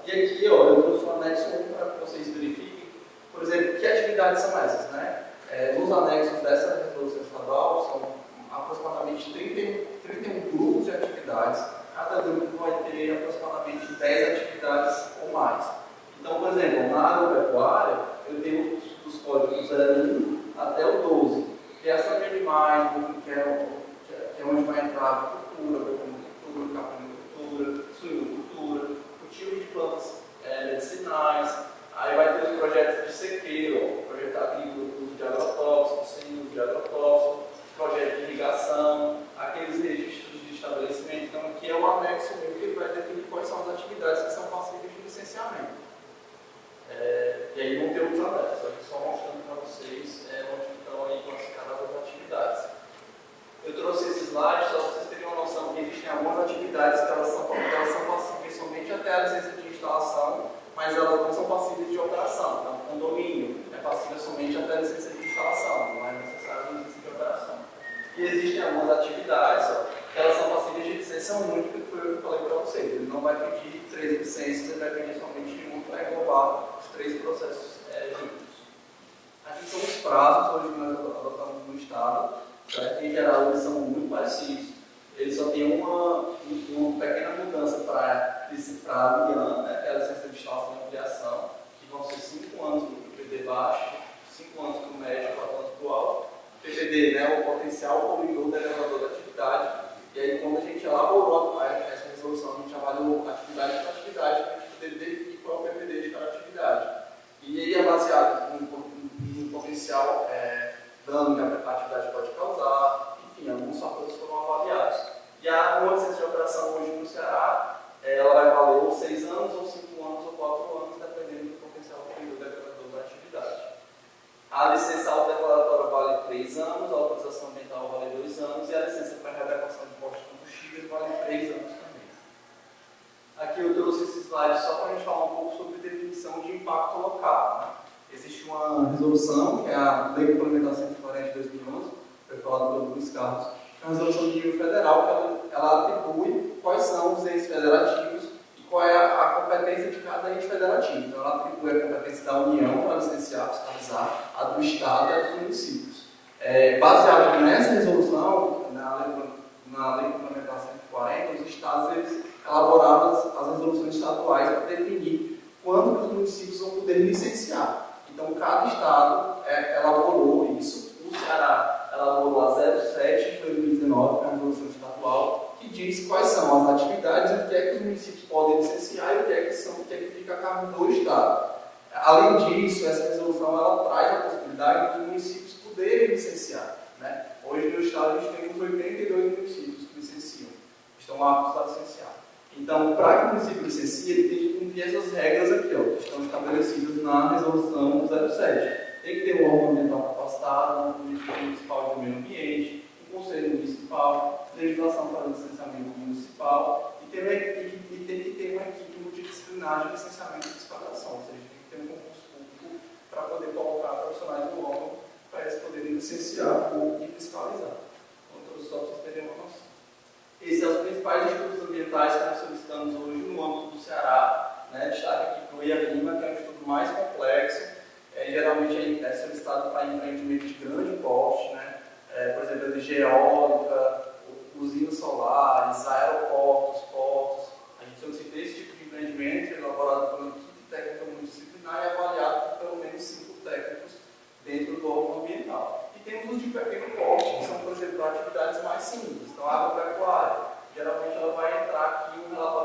E aqui, ó, eu trouxe um anexo para que vocês verifiquem, por exemplo, que atividades são essas, né? Nos anexos dessa resolução estadual, são aproximadamente 31 grupos de atividades. Cada grupo vai ter aproximadamente 10 atividades ou mais. Então, por exemplo, na agropecuária, eu tenho dos códigos 01 até o 12. Criação de animais, que é onde vai entrar cultura, caponicultura, suinocultura, cultivo de plantas medicinais. Aí vai ter os projetos de sequeiro, projeto agrícola, uso de agrotóxicos, sem uso de agrotóxicos, projeto de irrigação, aqueles registros de estabelecimento. Então, aqui é o anexo meu que vai definir quais são as atividades que são passíveis de licenciamento. E aí vão ter outros anexos, aqui só mostrando para vocês onde estão aí classificadas as atividades. Eu trouxe esse slide só para vocês terem uma noção que existem algumas atividades que elas são passíveis somente até a licença de instalação, mas elas não são passíveis de operação. Então, o condomínio é passível somente até a licença de instalação, não é necessário a licença de operação. E existem algumas atividades que elas são passíveis de licença única, que foi o que eu falei para vocês. Ele não vai pedir 3 licenças, ele vai pedir somente uma para englobar os 3 processos juntos. Aqui são os prazos hoje que nós adotamos no Estado. Em geral, eles são muito parecidos. Eles só têm uma pequena mudança para a LIAN, né, que é a licença de instalação e ampliação, que vão ser 5 anos para o PPD baixo, 5 anos para o médio, 4 anos para o alto. PPD, né, o potencial poluidor do elevador da atividade. E aí, quando a gente elaborou essa resolução, a gente avaliou atividade por atividade para a gente poder definir qual é o PPD de cada atividade. E ele é baseado no potencial dano que a atividade pode causar, enfim, alguns fatores foram avaliados. E a licença de operação hoje no Ceará, ela vai valer ou 6 anos, ou 5 anos, ou 4 anos, dependendo do potencial poluidor declarador da atividade. A licença autodeclaratória vale 3 anos, a autorização ambiental vale 2 anos, e a licença para readequação de postos de combustíveis vale 3 anos também. Aqui eu trouxe esse slide só para a gente falar um pouco sobre definição de impacto local, né? Existe uma resolução, que é a Lei Complementar 140 de 2011, foi falado pelo Luiz Carlos, é uma resolução de nível federal que ela atribui quais são os entes federativos e qual é a competência de cada ente federativo. Então, ela atribui a competência da União para licenciar, fiscalizar, a do Estado e a dos municípios. Baseado nessa resolução, na Lei Complementar 140, os Estados eles elaboraram as resoluções estaduais para definir quando os municípios vão poder licenciar. Então, cada Estado elaborou isso. O Ceará elaborou a 07 de 2019, que é a resolução estadual, que diz quais são as atividades e o que é que os municípios podem licenciar e o que é que fica a cargo do Estado. Além disso, essa resolução ela traz a possibilidade dos municípios poderem licenciar, né? Hoje no Estado a gente tem uns 82 municípios que licenciam, estão aptos a licenciar. Então, para que o município licencie, ele tem que cumprir essas regras aqui, ó, que estão estabelecidas na resolução 07. Tem que ter um órgão ambiental capacitado, um Conselho Municipal de Meio Ambiente, um Conselho Municipal, legislação para licenciamento municipal e tem que ter uma equipe multidisciplinar de licenciamento e fiscalização, ou seja, tem que ter um concurso público para poder colocar profissionais do órgão para eles poderem licenciar e fiscalizar. Então, só para vocês terem uma noção. Esses são os principais estudos ambientais que nós solicitamos hoje no âmbito do Ceará, né? Destaque aqui para o IACLIMA, que é um estudo mais complexo. Geralmente é solicitado para empreendimentos de grande porte, né? Por exemplo, energia eólica, usinas solares, aeroportos, portos. A gente solicita esse tipo de empreendimento elaborado por uma equipe técnica multidisciplinar e avaliado por pelo menos 5 técnicos dentro do órgão ambiental. E temos os de pequeno porte, que são, por exemplo, atividades mais simples. Então, a agropecuária, geralmente ela vai entrar aqui no relatório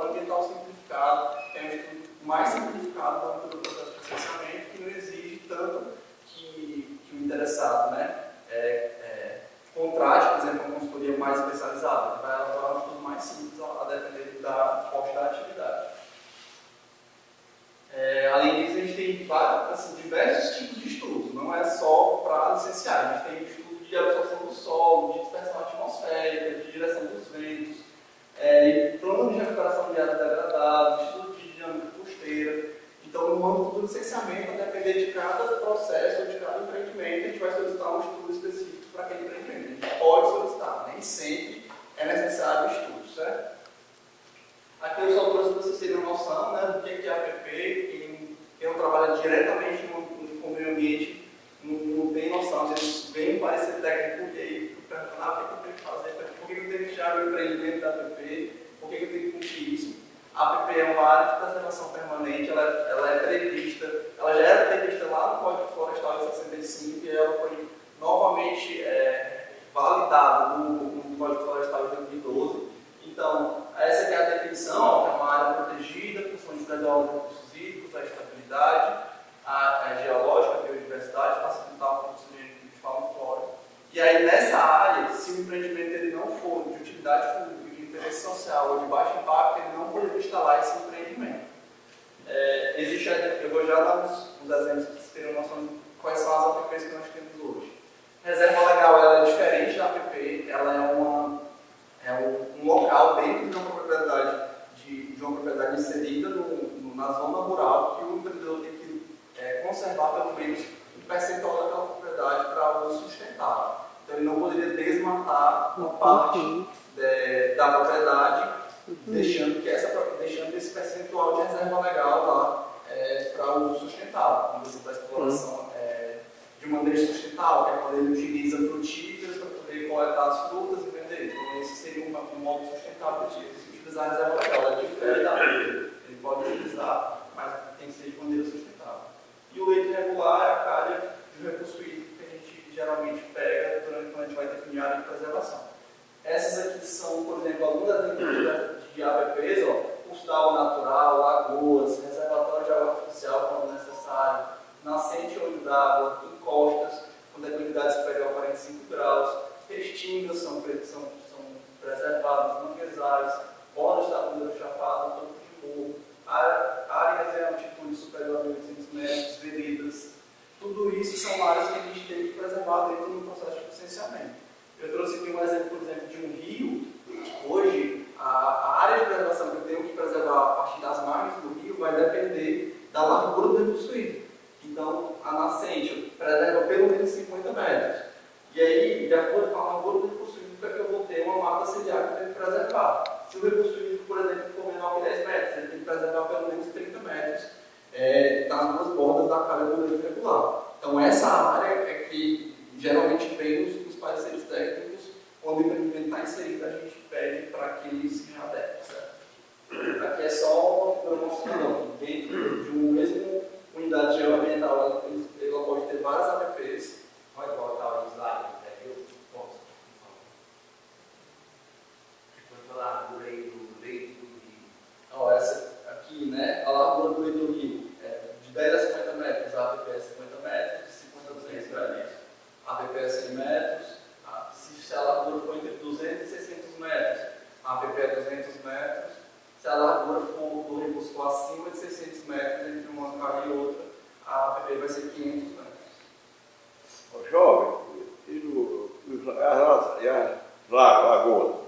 A APP é uma área de preservação permanente, ela é prevista, ela já era prevista lá no Código Florestal de 65 e ela foi novamente validada no Código Florestal de 2012. Então, essa que é a definição, que é uma área protegida, funções de preservar os recursos hídricos, a estabilidade, a geológica, a biodiversidade, facilitar o fluxo de fauna e flora. E aí, nessa área, se o empreendimento ele não for de utilidade pública, de interesse social ou de baixo impacto, ele não poderia instalar esse empreendimento. Eu vou já dar uns exemplos para vocês terem noção de quais são as APPs que nós temos hoje. Reserva legal ela é diferente da APP, ela é um local dentro de uma propriedade inserida na zona rural que o empreendedor tem que conservar pelo menos um percentual daquela propriedade para uso sustentável. Então ele não poderia desmatar uma parte da propriedade, deixando esse percentual de reserva legal lá para uso sustentável, para exploração de maneira sustentável, que é quando ele utiliza frutíferos para poder coletar as frutas e vender. Então esse seria um modo sustentável de utilizar a reserva legal. Ela difere da área. Ele pode utilizar, mas tem que ser de maneira sustentável. E o leito regular é a calha de recurso hídrico que a gente geralmente pega quando a gente vai definir a área de preservação. Essas aqui são, por exemplo, algumas de APPs, curso d'água natural, lagoas, reservatório de água artificial quando necessário, nascente ou olho d'água, encostas, com debilidade superior a 45 graus, restingas são preservadas, manguezais, bordas da bunda do chapado, topo de morro, áreas em altitude superior a 1.800 metros, veredas. Tudo isso são áreas que a gente tem que preservar dentro do processo de licenciamento. Eu trouxe aqui um exemplo, por exemplo, de um rio. Hoje, a área de preservação que eu tenho que preservar a partir das margens do rio vai depender da largura do recurso hídrico. Então, a nascente preserva pelo menos 50 metros. E aí, de acordo com a largura do recurso hídrico, é que eu vou ter uma mata ciliar que eu tenho que preservar. Se o recurso hídrico, por exemplo, for menor que 10 metros, ele tem que preservar pelo menos 30 metros nas duas bordas da calha do leito regular. Então, essa área é que geralmente vem nos pareceres técnicos, quando o empreendimento está inserido, a gente pede para que ele se adeque, certo? Aqui é só uma figura mostrando que dentro de uma mesma unidade geoambiental, ela pode ter várias APPs. Pode voltar o slide, viu? Posso? Quanto a largura aí do leito do rio? Essa aqui, né? A largura do leito do rio é de 10 a 50 metros, a APP é 50 metros, de 50 a 200 metros. A APP é 100 metros. Se a largura for entre 200 e 600 metros, a APP é 200 metros. Se a largura do recurso for acima de 600 metros entre uma calha e outra, a APP vai ser 500 metros. Jovem, e a lagoa?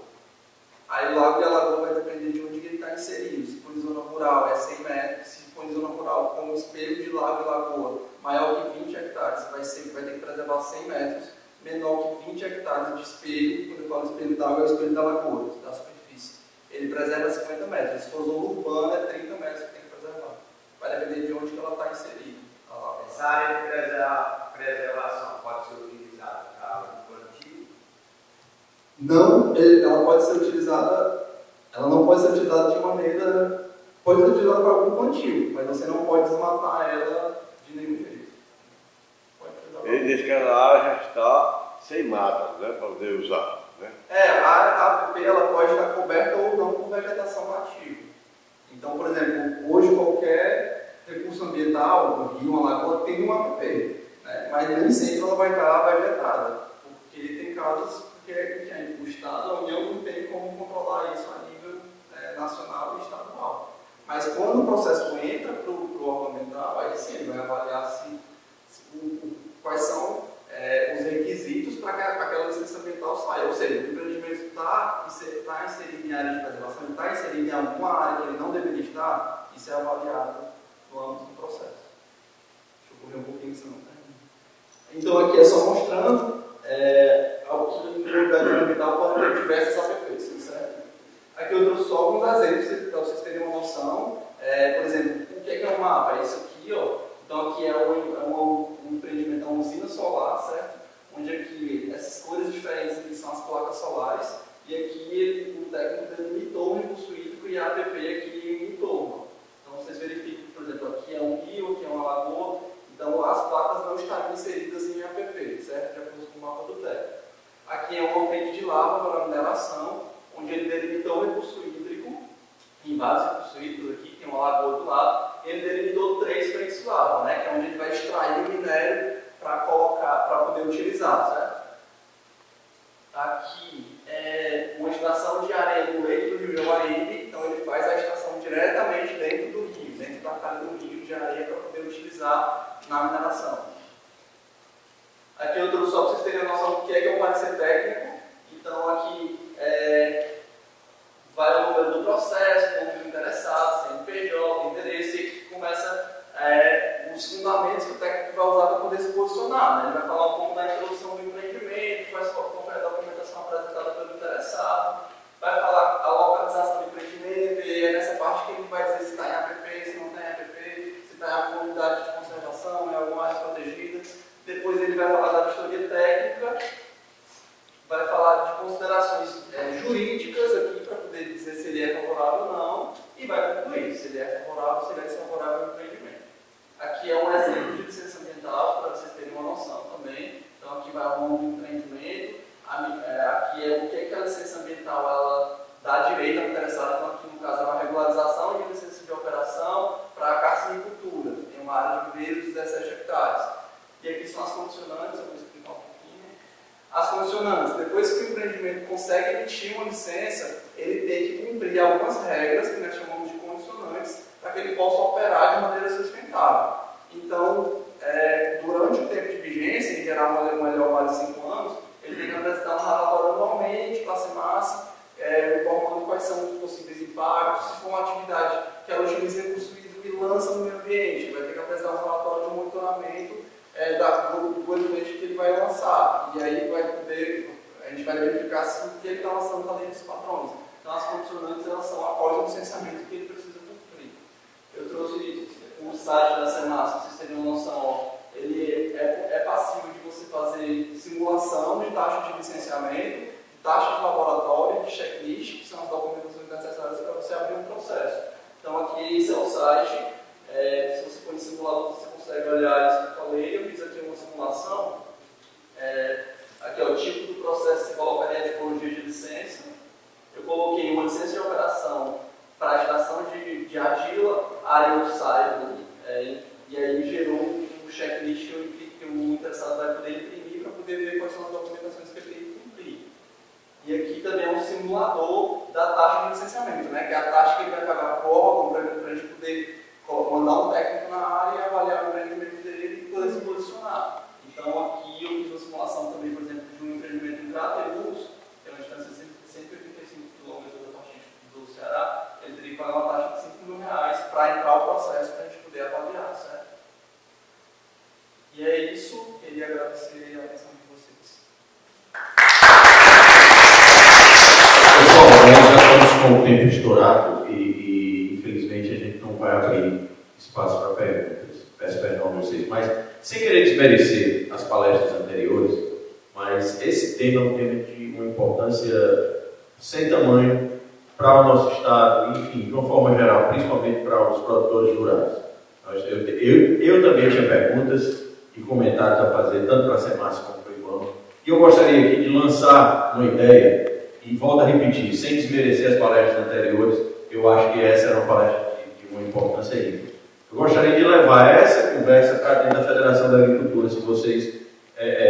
Aí o lago e a lagoa vai depender de onde ele está inserido. Se for em zona rural é 100 metros, se for em zona rural com espelho de lago e lagoa maior que 20 hectares, vai ter que preservar 100 metros, menor que 20 hectares de espelho, quando eu falo espelho d'água é o espelho da lagoa, da superfície. Ele preserva 50 metros. Se for zona urbana é 30 metros que tem que preservar. Vai depender de onde que ela está inserida. Essa área de preservação pode ser utilizada para o plantio? Não, ela pode ser utilizada, ela não pode ser utilizada de maneira, pode ser utilizada para algum plantio, mas você não pode desmatar ela de nenhum jeito. Ele diz que a área já está sem mata, né, para poder usar, né? A APP ela pode estar coberta ou não com vegetação nativa. Então, por exemplo, hoje qualquer recurso ambiental, um rio, uma lagoa, tem uma APP, né? Mas nem sempre ela vai estar vegetada, porque tem casos que o Estado, a União não tem como controlar isso a nível nacional e estadual. Mas quando o processo entra para o órgão ambiental, aí sim ele vai avaliar quais são os requisitos para que aquela licença ambiental saia. Ou seja, o empreendimento está inserido em área de preservação, ele está inserido em alguma área que ele não deveria estar, isso é avaliado no âmbito do processo. Deixa eu correr um pouquinho, senão então aqui é só mostrando que no lugar ambiental pode ter diversas APPs, certo? Aqui eu trouxe só alguns exemplos para vocês terem uma noção. Por exemplo, o que é um mapa? É isso aqui, ó. Então aqui é um empreendimento, uma usina solar, certo? Onde aqui essas cores diferentes aqui são as placas solares e aqui o técnico delimitou o recurso hídrico e a APP aqui vários circuitos aqui, tem uma lagoa do lado, ele delimitou 3 frentes de lava, né, que é onde ele vai extrair o minério para poder utilizar, certo? Aqui é uma extração de areia do leito do rio Jaguaribe, então ele faz a extração diretamente dentro do rio, dentro da calha do rio de areia para poder utilizar na mineração. Aqui eu trouxe só para vocês terem a noção do que é um parecer técnico. Então aqui vai o número do processo, como interessado, CNPJ, interesse, e começa os fundamentos que o técnico vai usar para poder se posicionar. Né? Ele vai falar um pouco da introdução do empreendimento, vai acompanhar a documentação apresentada pelo interessado, vai falar a localização do empreendimento, e é nessa parte que ele vai dizer se está em APP, se não está em APP, se está em alguma unidade de conservação, em alguma área protegida. Depois ele vai falar da vistoria técnica, vai falar de considerações jurídicas aqui para poder dizer se ele é favorável ou não, e vai concluir se ele é favorável ou se ele é desfavorável ao empreendimento. Aqui é um exemplo de licença ambiental, para vocês terem uma noção também. Então aqui vai o nome do empreendimento, aqui é o que a licença ambiental ela dá direito ao interessado. Então aqui no caso é uma regularização de licença de operação para a carcinicultura, tem uma área de viveiros de 17 hectares. E aqui são as condicionantes, eu vou explicar um pouquinho. As condicionantes, depois que o empreendimento consegue emitir uma licença, ele tem que cumprir algumas regras, que nós chamamos de condicionantes, para que ele possa operar de maneira sustentável. Então, durante o tempo de vigência, em geral melhor mais de 5 anos, ele tem que apresentar um relatório anualmente para a SEMASSE, informando quais são os possíveis impactos, se for uma atividade que ela utiliza recursos e lança no meio ambiente, vai ter que apresentar um relatório de monitoramento do ambiente que ele vai lançar. E aí a gente vai verificar se o que ele está lançando está dentro dos padrões. Então as condicionantes elas são após o licenciamento que ele precisa cumprir. Eu trouxe o site da SEMASSE, para vocês terem uma noção. Ele é passível de você fazer simulação de taxa de licenciamento, de taxa de laboratório, de checklist, que são as documentações necessárias para você abrir um processo. Então aqui esse é o site. Se você for em simulador, você consegue olhar isso que eu falei. Eu fiz aqui uma simulação. Aqui é o tipo do processo que você colocaria a tipologia de licença. Eu coloquei uma licença de operação para a extração de argila, área do silo, e aí gerou um checklist que o interessado vai poder imprimir para poder ver quais são as documentações que ele tem que cumprir. E aqui também é um simulador da taxa de licenciamento, né, que é a taxa que ele vai pagar para o órgão para a gente poder mandar um técnico na área e avaliar o empreendimento dele e poder se posicionar. Então aqui eu fiz uma simulação também, por exemplo, de um empreendimento em Crateús, que é uma distância de 185 km da parte do Ceará. Ele teria que pagar uma taxa de R$5 mil para entrar o processo para a gente poder avaliar, certo? E é isso, queria agradecer a atenção de vocês. Pessoal, nós já estamos com o tempo estourado e infelizmente a gente não vai abrir espaço para perguntas. Peço perdão a vocês, mas sem querer desmerecer as palestras anteriores, mas esse tema é um tema de uma importância sem tamanho para o nosso estado, enfim, de uma forma geral, principalmente para os produtores rurais. Eu também tinha perguntas e comentários a fazer, tanto para a SEMASSE como para o IBAMA, e eu gostaria aqui de lançar uma ideia, e volto a repetir, sem desmerecer as palestras anteriores, eu acho que essa era uma palestra de uma importância ímpar. Eu gostaria de levar essa conversa para dentro da Federação da Agricultura, se vocês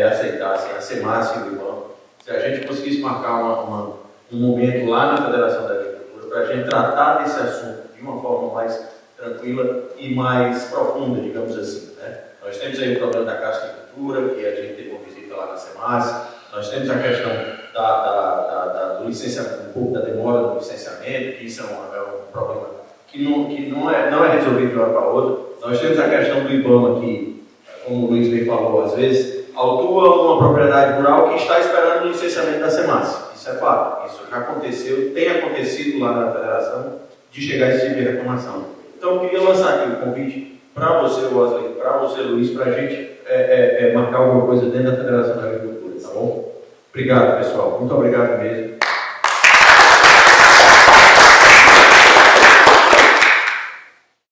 aceitassem, a SEMASSE e o IBAMA, se a gente conseguisse marcar um momento lá na Federação da Agricultura para a gente tratar desse assunto de uma forma mais tranquila e mais profunda, digamos assim, né? Nós temos aí o problema da carcinicultura, que a gente teve uma visita lá na SEMASSE, nós temos a questão do licenciamento, um pouco da demora do licenciamento, que isso é um problema que não é resolvido de uma hora para outra. Nós temos a questão do IBAMA, que, como o Luiz bem falou, às vezes autua uma propriedade rural que está esperando o licenciamento da SEMASSE. Isso é fato, isso já aconteceu, tem acontecido lá na Federação, de chegar a esse tipo de reclamação. Então eu queria lançar aqui o convite para você, Wesley, para você, Luiz, para a gente marcar alguma coisa dentro da Federação da Agricultura, tá bom? Obrigado, pessoal. Muito obrigado mesmo.